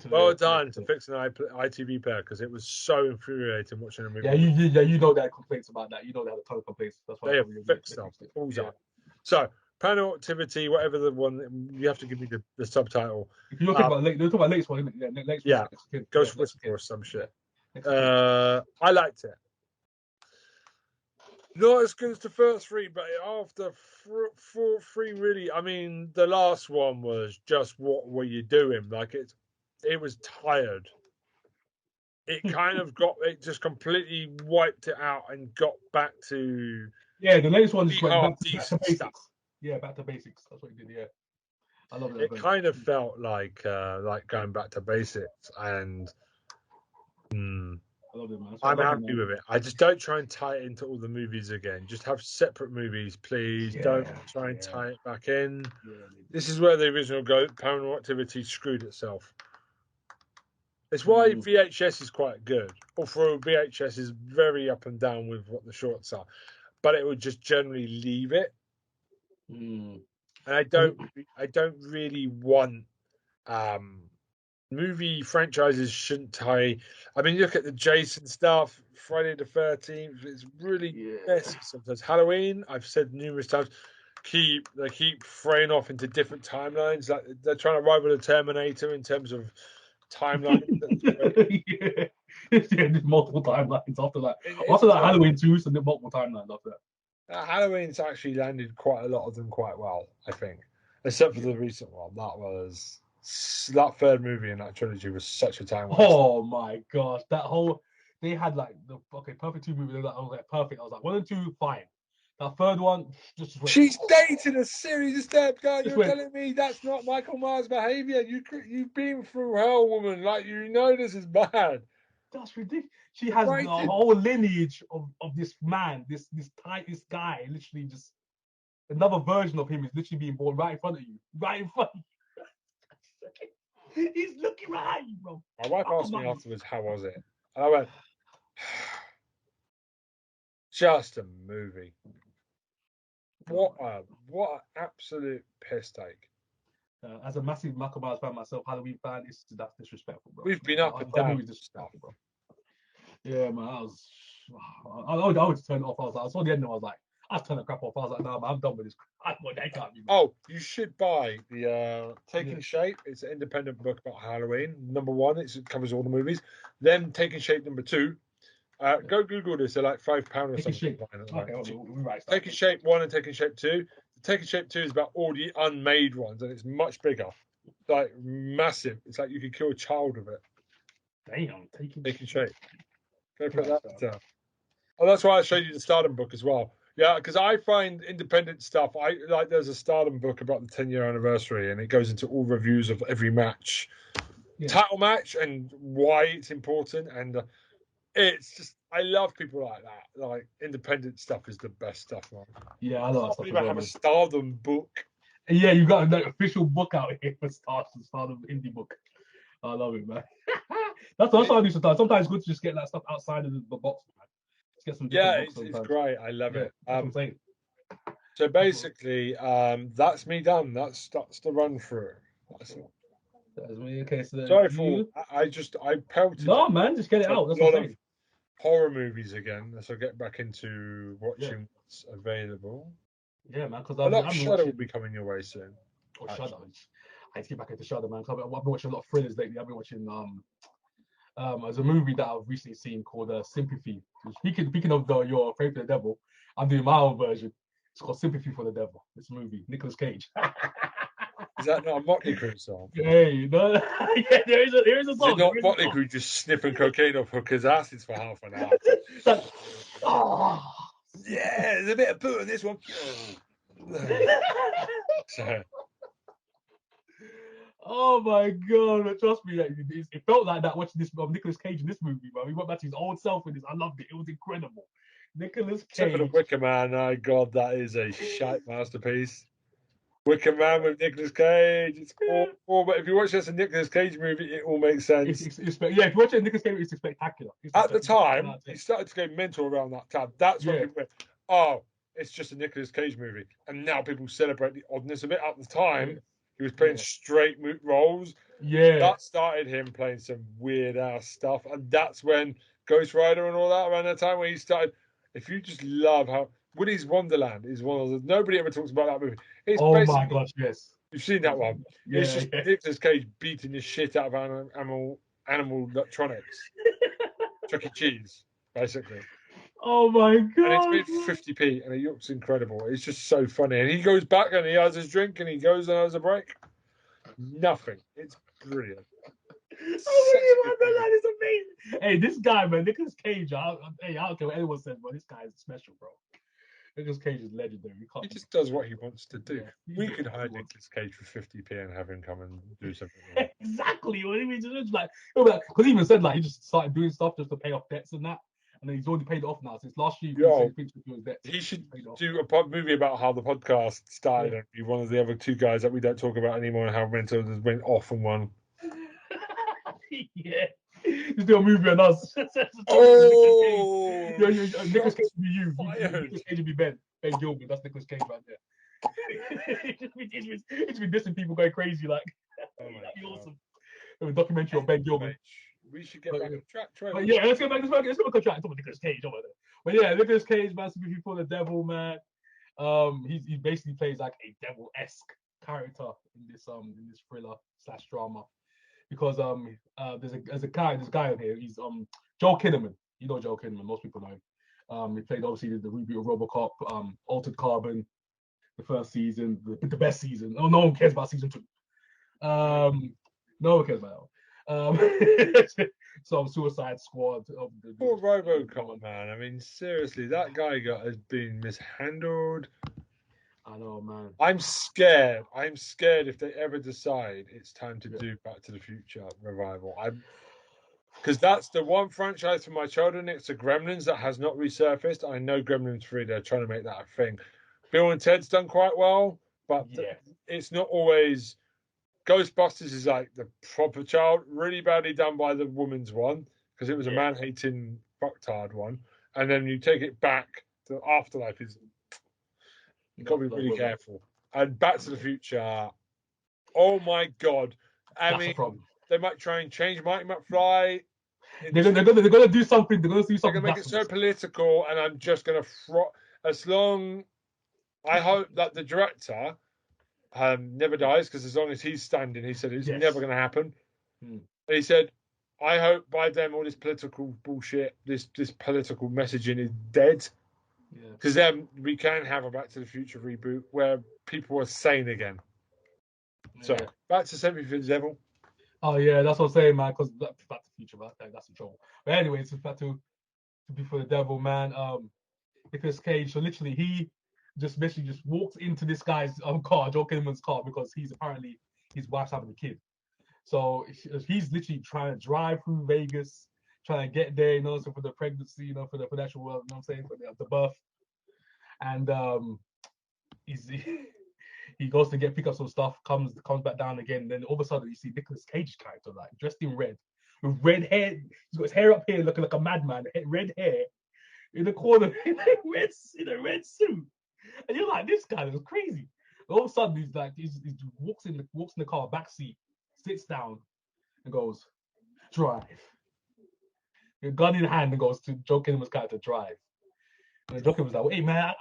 Well done to fix an ITV player, because it was so infuriating watching a movie. Yeah, you know they had complaints about that. You know they had a ton of complaints. That's why they have fixed stuff. So, Paranormal Activity, whatever the one, you have to give me the subtitle. If you're talking about latest one, isn't it? Yeah, Ghost Whisperer or some shit. I liked it. Not as good as the first three, but after three, really, I mean, the last one was just, what were you doing? Like, it was tired. It kind of it just completely wiped it out and got back to... Yeah, the latest one just went back to basics. Stuff. Yeah, back to basics. That's what it did, yeah. I love it. It kind of felt like going back to basics, and... I love it, man. I'm happy with it. I just don't try and tie it into all the movies again. Just have separate movies, please. Don't try and tie it back in. Yeah, this is where the original Paranormal Activity screwed itself. It's why VHS is quite good. Although VHS is very up and down with what the shorts are, but it would just generally leave it. And I don't really want movie franchises shouldn't tie. I mean, look at the Jason stuff, Friday the 13th. It's really messy sometimes. Halloween, I've said numerous times, they keep fraying off into different timelines. Like they're trying to rival the Terminator in terms of timeline. There's multiple timelines after that. After that, Halloween 2, so there's multiple timelines after that. Halloween's actually landed quite a lot of them quite well, I think, except for the recent one. That third movie in that trilogy was such a time waste. Oh my gosh, they had like perfect 2 movies. I was like perfect. I was like 1 and 2 fine. That third one just she's dating a series of steps, guy. You're telling me that's not Michael Myers' behavior? You've been through hell, woman. Like, you know this is bad. That's ridiculous. She has the whole lineage of this man, this guy. Literally, just another version of him is literally being born right in front of you, right in front of you. He's looking right at you, bro. My wife asked me afterwards, how was it? And I went, just a movie. What an absolute piss take. As a massive Michael Myers fan myself, Halloween fan, that's disrespectful, bro. We've been up and down with stuff, bro. Yeah, man, I would turn it off. I saw the end and I was like, I turned the crap off. I was like, nah, man, I'm done with this. Oh, you should buy the Taking Shape. It's an independent book about Halloween. Number 1, it covers all the movies. Then Taking Shape number 2. Go Google this. They're like £5 or Taking something. Shape. Taking Shape 1 and Taking Shape 2. Taking Shape 2 is about all the unmade ones, and it's much bigger. Like, massive. It's like you could kill a child with it. Damn, Taking Shape. Go put that down. Oh, that's why I showed you the Stardom book as well. Yeah, because I find independent stuff. There's a Stardom book about the 10-year anniversary, and it goes into all reviews of every match, title match, and why it's important. And it's just, I love people like that. Like, independent stuff is the best stuff, man. Yeah, I love that stuff. You have a Stardom book. Yeah, you got an official book out here for Stardom indie book. I love it, man. That's what I do sometimes. Sometimes it's good to just get that stuff outside of the box, man. It's great. I love it. So basically, that's me done. That's the run through. That's all. That's me. Okay, so Sorry for you. I pelted No, man, just get it a out. That's lot what I'm of saying. horror movies again as I get back into Yeah, watching what's available. yeah, man. Because A I've lot of been Shudder will watching. be coming your way soon. Oh, actually. Shudder. I need to get back into Shudder, man. 'Cause I've been watching a lot of thrillers lately. I've been watching there's a movie that I've recently seen called Sympathy. Speaking of your Afraid for the Devil, I'm doing my own version. It's called Sympathy for the Devil. This movie, Nicolas Cage. Is that not a Motley Crue song? Hey, no, yeah, there is a Is it song. not There is a Motley song. Crue just sniffing cocaine off hookers' asses for half an hour? Like, oh. Yeah, there's a bit of poo in this one. So, Oh my god! But trust me, it felt like that watching this Nicolas Cage in this movie, bro. He went back to his old self in this. I loved it. It was incredible. Nicolas except for the Cage. Wicker Man, oh god, that is a shite masterpiece. Wicker Man with Nicolas Cage, it's awful. But if you watch this a Nicolas Cage movie, it all makes sense. Yeah, if you watch it, Nicolas Cage, it's spectacular. At the time, he started to go mental around that time. That's when people went, "Oh, it's just a Nicolas Cage movie," and now people celebrate the oddness of it. At the time, he was playing straight roles. Yeah. That started him playing some weird ass stuff, and that's when Ghost Rider and all that around that time when he started. If you just love how Willy's Wonderland is one of the nobody ever talks about that movie. It's Oh my gosh, yes. You've seen that one. Yeah, It's just Nicolas Cage beating the shit out of animal electronics. Chuck E. Cheese, basically. Oh my god. And it's made 50p and it looks incredible. It's just so funny. And he goes back and he has his drink and he goes and has a break. Nothing. It's brilliant. That is amazing. Hey, this guy, man, Nicolas Cage. I don't care what anyone says, but this guy is special, bro. Nicolas Cage is legendary. He just does what he wants to do. Yeah, we could hire Nicolas Cage for 50p and have him come and do something. Exactly. What I mean, it's like, because he even said like he just started doing stuff just to pay off debts and that, and then he's already paid it off now since last year. He should do a movie about how the podcast started and be one of the other two guys that we don't talk about anymore and how mental went off and won. Yeah. Just do a movie on us. Oh, Nicolas Cage would be you. Nicolas Cage would be Ben Gilbert. That's Nicolas Cage right there. It's been dissing people going crazy. Like, that'd be awesome. A documentary on Ben Gilbert. We should get back on track. But yeah, let's go back. Let's go on track. Talk about Nicolas Cage over there. But yeah, Nicolas Cage, man, Sympathy for the Devil, man. He basically plays like a devil-esque character in this thriller / drama. Because there's a guy on here. He's Joel Kinnaman. You know Joel Kinnaman. Most people know him. He played obviously the reboot of RoboCop, Altered Carbon, the first season, the best season. Oh, no one cares about season 2. No one cares about that. So Suicide Squad. Poor RoboCop, man. I mean, seriously, that guy has been mishandled. I know, man. I'm scared. I'm scared if they ever decide it's time to do Back to the Future revival. Because that's the one franchise from my childhood. It's the Gremlins that has not resurfaced. I know Gremlins 3, they're trying to make that a thing. Bill and Ted's done quite well, but it's not always. Ghostbusters is like the proper child, really badly done by the woman's one, because it was a man-hating fucktard one. And then you take it back to Afterlife is. You've got to be really careful. And Back to the Future, oh my God. I mean, they might try and change Marty McFly. They're gonna do something. They're gonna make it so political, and I'm just gonna I hope that the director never dies, because as long as he's standing, he said it's never gonna happen. And he said, I hope by then all this political bullshit, this political messaging is dead. Because then we can have a Back to the Future reboot where people are sane again. So, Back to Sympathy for the Devil. Oh, yeah, that's what I'm saying, man. Because Back to the Future, that's in trouble. But anyway, it's Back to Sympathy for the Devil, man. Nicolas Cage, so literally, he just walks into this guy's car, Joel Kinnaman's car, because he's apparently his wife's having a kid. So he's literally trying to drive through Vegas, trying to get there, so for the pregnancy, for the actual, for the birth. And he goes to pick up some stuff, comes back down again. Then all of a sudden you see Nicolas Cage's character, like dressed in red, with red hair. He's got his hair up here, looking like a madman. Red hair in the corner, in a red suit, And you're like, this guy is crazy. All of a sudden, he's like, he walks in the car, back seat, sits down, and goes, drive. A gun in hand, and goes to Joe Kinnaman's character, drive. And Joe Kinnaman's like, hey man,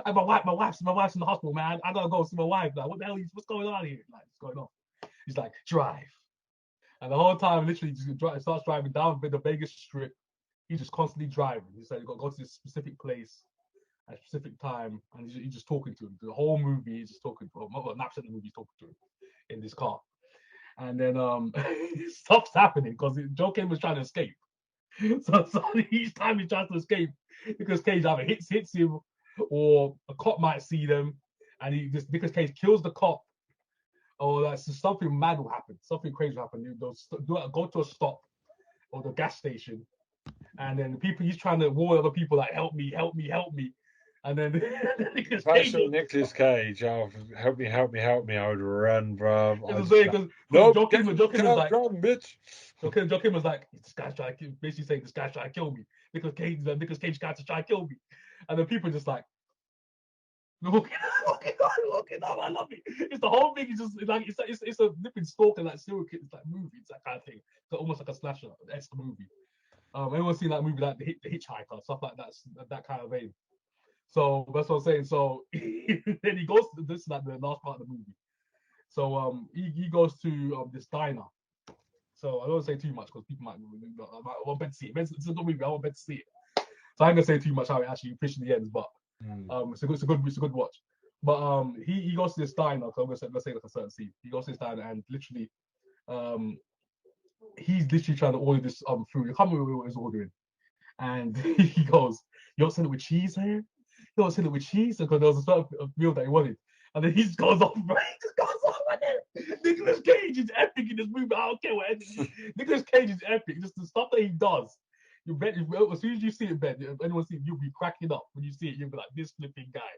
my wife's in the hospital, man. I gotta go see my wife. Like, what the hell? What's going on here? Like, what's going on? He's like, drive. And the whole time, literally, just starts driving down the Vegas Strip. He's just constantly driving. He said, you got to go to this specific place at a specific time, and he's just talking to him. The whole movie, he's just talking to him. Well, 9% of the movie, he's talking to him in this car. And then stuff's happening because Joe Kane was trying to escape. So each time he tries to escape, Nicolas Cage either hits him, or a cop might see them, and Nicolas Cage kills the cop, or like something mad will happen, something crazy will happen. They'll go to a stop or the gas station, and then the people he's trying to warn other people like, help me, and then Nicolas Cage, oh, help me, I would run, bro. No, Joe Kim was like, run, bitch. Joe Kim was like, this guy's trying to basically saying this guy's trying to kill me. Nicolas Cage got to try to kill me, and then people just like, looking up. I love it. It's the whole thing. It's just like it's a nipping stalker, like serial killer, like movie. It's that kind of thing. It's almost like a slasher. That's the movie. Everyone's seen that movie, like the Hitchhiker, stuff like that kind of vein. So that's what I'm saying. So then he goes to this, like the last part of the movie. So he goes to this diner. So I don't want to say too much because people might I want bet to see it. It's a good movie. I want bet to see it. So I'm gonna say too much how it actually officially ends, but it's a good watch. But he goes to this diner. So let's say like a certain scene. He goes to this diner and literally, he's literally trying to order this food. I can't remember what he's ordering, and he goes, "You don't send it with cheese here? You don't send it with cheese?" Because there was a certain meal that he wanted, and then he just goes off. Right? He just goes off. Nicolas Cage is epic in this movie. I don't care what Nicolas Cage is epic. Just the stuff that he does. You bet. As soon as you see it, Ben, if anyone sees it, you'll be cracking up when you see it. You'll be like, "This flipping guy,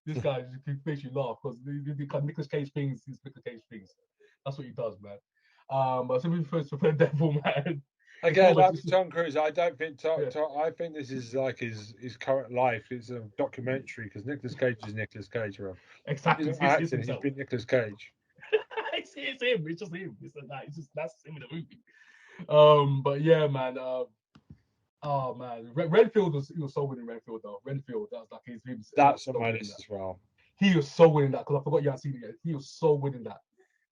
this guy makes you laugh because the Nicolas Cage things, these Nicolas Cage things. That's what he does, man." But Sympathy for the Devil, man. Again, like Tom Cruise, I don't think I think this is like his current life. It's a documentary because Nicolas Cage is Nicolas Cage, bro. Exactly. He's not acting. He's been Nicolas Cage. It's him. It's just him. It's just that's him in the movie. But yeah, man. Oh man, Renfield was so winning. Renfield though. Renfield, that was like his. That's on my list as well. He was so winning that because I forgot you hadn't seen it yet. He was so winning that.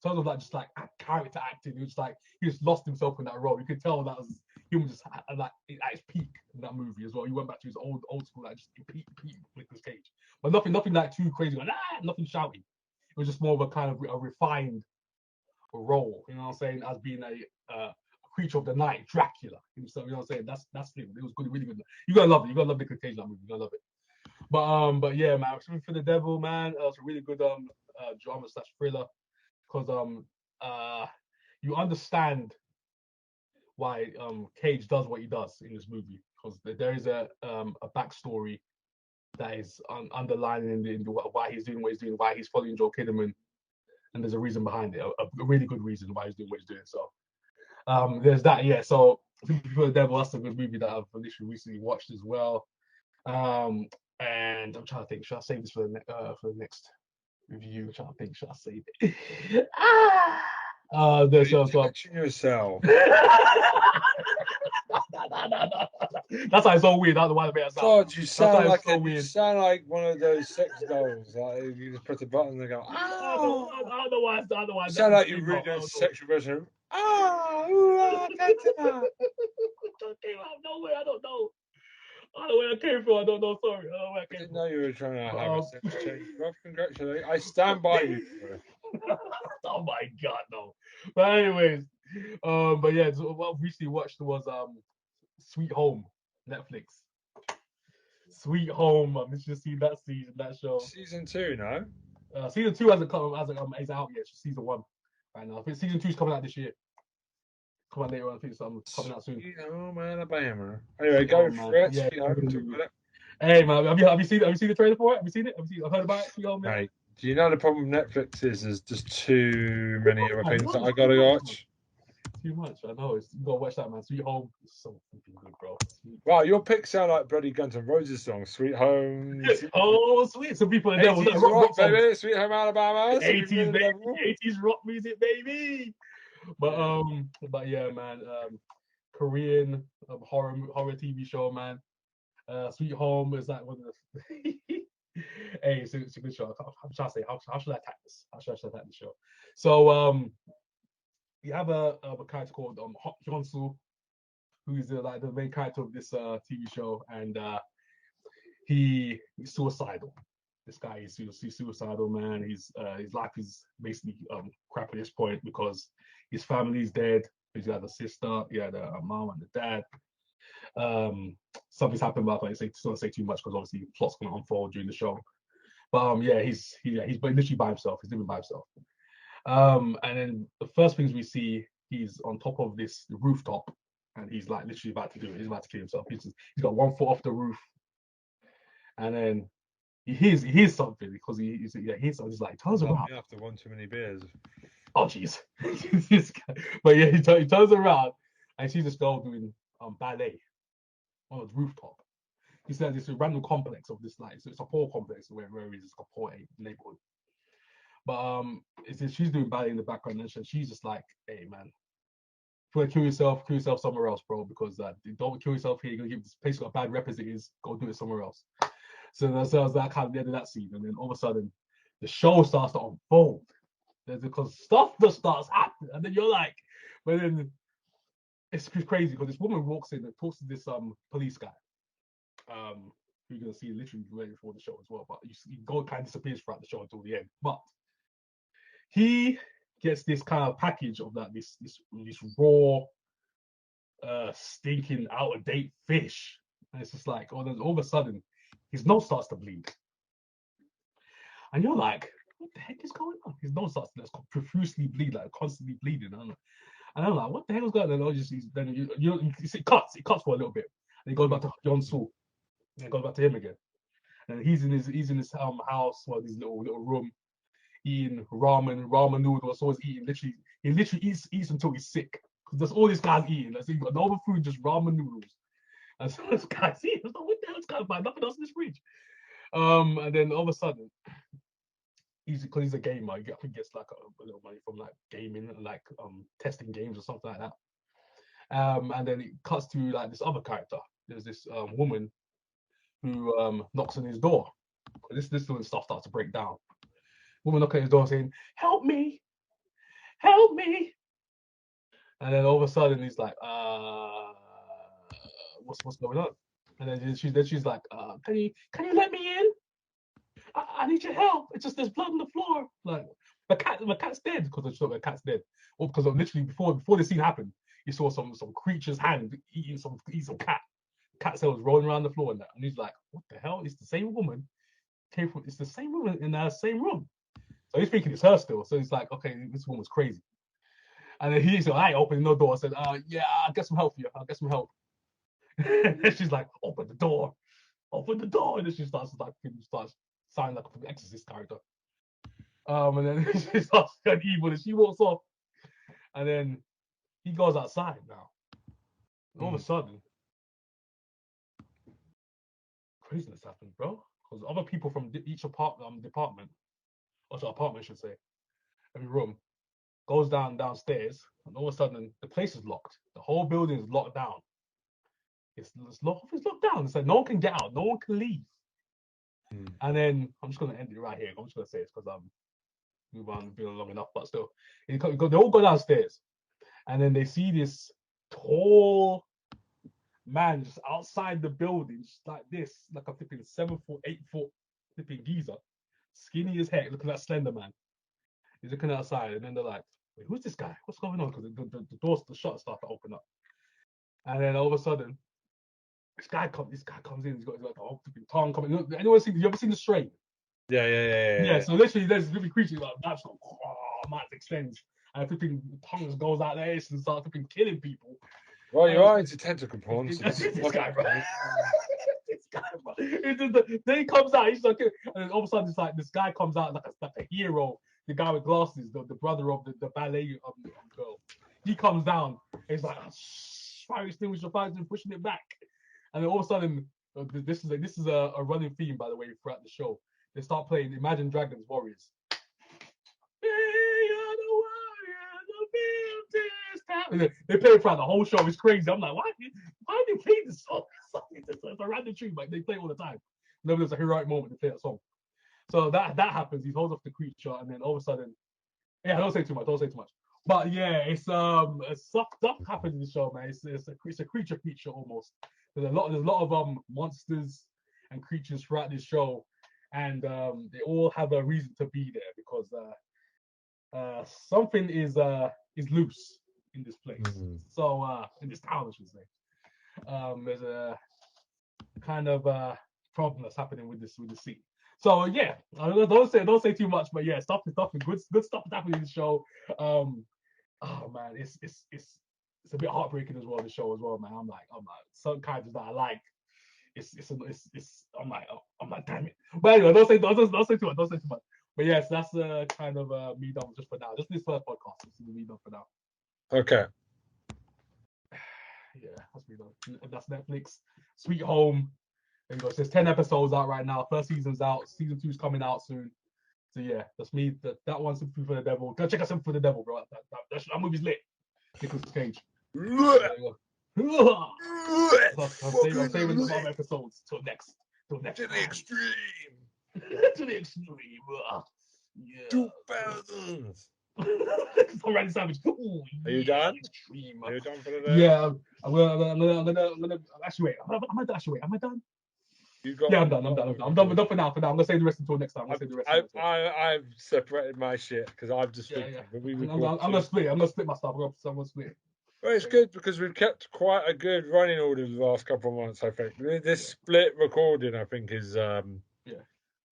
In terms of like just like character acting, he was like he just lost himself in that role. You could tell that was him just like at his peak in that movie as well. He went back to his old school, like just peak Nicolas Cage, but nothing like too crazy, like nothing shouty. It was just more of a kind of a refined role, you know what I'm saying, as being a creature of the night, Dracula. So you know what I'm saying, that's him. It was good, really good. You gotta love it. You gotta love Nicolas Cage in that movie. You gotta love it. But yeah, man, Sympathy for the Devil, man. It's a really good drama / thriller. Because you understand why Cage does what he does in this movie, because there is a backstory that is underlining in why he's doing what he's doing, why he's following Joe Kinnaman, and there's a reason behind it, a really good reason why he's doing what he's doing. So there's that, yeah. So Sympathy for the Devil, that's a good movie that I've literally recently watched as well. And I'm trying to think, should I save this for the next review? I'm trying to think, should I save it? There's yourself. That's why it's so weird. I don't know why the sound. God, you sound like you sound like one of those sex dolls. Like you just press a button and they go. Oh, I don't know why. You sound like you read a sexual version. Oh, I don't know where. I don't know. I don't know where I came from. I don't know. Sorry. I didn't know you were trying to have a sex change. Well, congratulations. I stand by you. Oh my God, no. But anyways, but yeah, so what I recently watched was Sweet Home, Netflix. Sweet Home. I've just seen that show. Season 2, no? Season 2 hasn't out yet. It's season 1 right now. I think season 2 is coming out this year. Come on later on. I think it's coming out soon. Oh man, Alabama. Anyway, go for it. Yeah, hey man, have you seen the trailer for it? Have you seen it? I've heard about it. Sweet Home. Hey, do you know the problem with Netflix is there's just too many other things that I gotta watch. Too much. I know. You gotta watch that, man. Sweet Home is so fucking good, bro. Wow, your picks sound like bloody Guns N' Roses song, Sweet Home. Oh, sweet. Some people are there. 80s Rock rock, songs. baby. Sweet Home Alabama. 80s, baby. 80s rock music, baby. But yeah, man. Korean horror TV show, man. Sweet Home is like one of the. Hey, it's a good show. I'm trying to say, how should I attack this? How should I attack the show? So, you have a character called Hok Hyun-soo, who is like the main character of this TV show, and he's suicidal. This guy is suicidal, man. His life is basically crap at this point because his family's dead. He's got a sister, he had a mom and a dad. Something's happened, but I don't say too much because obviously the plot's gonna unfold during the show. But yeah, he's literally by himself. He's living by himself. And then the first things we see, he's on top of this rooftop, and he's like literally about to do it. He's about to kill himself. He's got 1 foot off the roof, and then he hears something because he hears something. He's like, turns around. After one too many beers. Oh jeez. But yeah, he turns around and sees this girl doing ballet on the rooftop. He said this random complex of this, like, it's a poor complex where he's a poor neighborhood. But she's doing ballet in the background, and she's just like, hey man, if you want to kill yourself somewhere else, bro, because don't kill yourself here. You're gonna give this place got a bad rep as it is. Go do it somewhere else. So that was that kind of the end of that scene, and then all of a sudden, the show starts to unfold. Because stuff just starts happening, and then you're like, but then it's crazy because this woman walks in and talks to this police guy, who you're gonna see literally right before the show as well. But you go kind of disappears throughout the show until the end. But he gets this kind of package of that this raw, stinking out of date fish, and it's just like, oh, then all of a sudden, his nose starts to bleed, and you're like, what the heck is going on? His nose starts to profusely bleed, like constantly bleeding. And I'm like, what the hell is going on? Then it cuts for a little bit, and it goes back to Hyun-soo, and it goes back to him again. And he's in his house, well, his little room, eating ramen noodles. So he's eating he literally eats until he's sick. Because that's all this guy's eating. Like, so you've got no other food, just ramen noodles. And so this guy's eating. Like, what the hell is going on? Nothing else in this fridge. And then all of a sudden, because he's a gamer, he gets like a little money from like gaming and like testing games or something like that. And then it cuts to like this other character. There's this woman who knocks on his door. This when stuff starts to break down. Woman knocking at his door saying, "Help me, help me!" And then all of a sudden he's like, what's going on? And then she's like, can you let me in? I need your help. It's just there's blood on the floor. Like my cat's dead because the cat's dead. Or because literally before the scene happened, you saw some creature's hand eating some cat. Cat cells rolling around the floor and that. And he's like, what the hell? It's the same woman. It's the same woman in the same room. So he's thinking it's her still. So he's like, okay, this woman's crazy. And then he's like, I opened no door. I said, yeah, I'll get some help for you. I'll get some help. And she's like, open the door. Open the door. And then she starts sounding like an exorcist character. And then she starts getting evil and she walks off. And then he goes outside now. And all of a sudden, craziness happens, bro. Because other people from each department, I should say, every room, goes downstairs, and all of a sudden the place is locked. The whole building is locked down. It's locked down. It's like no one can get out, no one can leave. And then I'm just gonna end it right here. I'm just gonna say it because we've been long enough, but still, they all go downstairs, and then they see this tall man just outside the building, just like this, like a flipping 7 foot, 8 foot flipping geezer, skinny as heck, looking like Slender Man. He's looking outside, and then they're like, wait, who's this guy? What's going on? Because the doors, the shutters start to open up. And then all of a sudden, this guy comes in, he's got the whole tongue coming. You ever seen The Strain? Yeah. So literally, there's a living creature, like, that's like, mouth extends, and flipping tongues goes out there and starts flipping killing people. Well, you are into tentacle porn. So this guy, bro. This guy, bro. Then he comes out, he's like, and then all of a sudden, it's like this guy comes out like a hero. The guy with glasses, the brother of the ballet girl. he comes down. He's like, fire extinguisher, pushing it back, and then all of a sudden, this is a running theme, by the way, throughout the show. They start playing Imagine Dragons Warriors. They play it throughout the whole show. It's crazy. I'm like, why do they play this song? It's a random tune, but they play it all the time. Whenever there's a heroic moment, they play that song. So that happens. He holds off the creature, and then all of a sudden, yeah, don't say too much. But yeah, it's stuff happens in the show, man. It's a creature almost. There's a lot of monsters and creatures throughout this show, and they all have a reason to be there because something is loose in this place. So in this town, I should say. There's a kind of problem that's happening with the scene. So yeah, don't say too much, but yeah, stuff is good stuff is happening in the show. Oh man, it's a bit heartbreaking as well. The show as well, man. I'm like some characters that I like. I'm like damn it. But anyway, don't say too much. But yes, that's kind of me done just for now. Just this first podcast. This is me done for now. Okay. Yeah, that's me done. That's Netflix. Sweet Home. There you go. There's 10 episodes out right now. First season's out. Season 2's coming out soon. So yeah, that's me. That one's Sympathy for the Devil. Go check out Sympathy for the Devil, bro. That movie's lit. Nicolas Cage. There you go. I'm saving the other episodes till next. To the extreme. To the extreme. Yeah. 2000s. I'm Randy Savage. Ooh, Are you done? Extreme. Are you done for the day? Yeah. I'm gonna actually wait. Am I done? Yeah, I'm done. I'm done for now. I'm gonna save the rest until next time. I've separated my shit because I've just. Yeah. I'm gonna split. I'm gonna split my stuff. I'm gonna split. Well, it's good because we've kept quite a good running order the last couple of months. I think this split recording, I think, is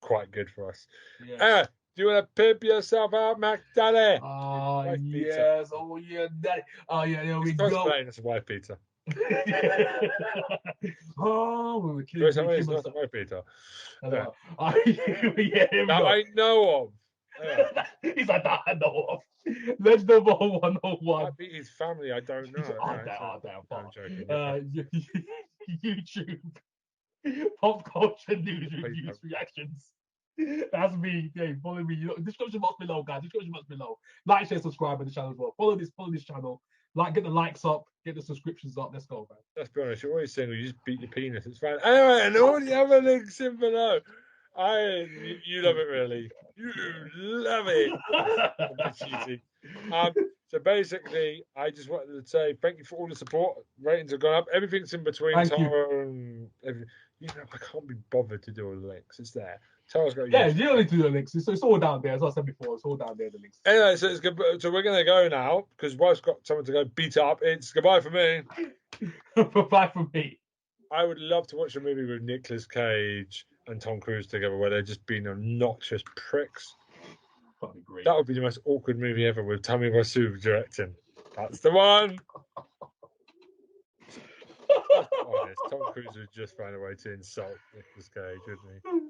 quite good for us. Yeah. Do you want to pimp yourself out, Mac Daddy? Yes. Pizza. Oh yeah, Daddy. Oh yeah, there we go. It's a white pizza. Oh, it's not a white pizza. Yeah, here that I know of. Yeah. He's like that I know of. Legend 101. Might be his family. I don't know. I'm joking. YouTube, pop culture news reviews, reactions. That's me. Hey, follow me. Description box below, guys. Description box below. Like, share, subscribe to the channel as well. Follow this channel. Like, get the likes up, get the subscriptions up. Let's go, man. Let's be honest. You're always saying you just beat your penis. It's fine. Anyway, and all the other links in below. You love it, really. You love it. So basically, I just wanted to say thank you for all the support. Ratings have gone up. Everything's in between. Tara and everything. I can't be bothered to do all the links. It's there. Tara's got. Yeah, you don't need to do the links. It's all down there. As I said before, it's all down there. The links. Anyway, so it's good. So we're gonna go now because wife's got someone to go beat up. It's goodbye for me. Goodbye for me. I would love to watch a movie with Nicolas Cage and Tom Cruise together where they're just being obnoxious pricks. That'd be great. That would be the most awkward movie ever with Tammy Wasu directing. That's the one. Honest, Tom Cruise would just find a way to insult Nicolas Cage, wouldn't he?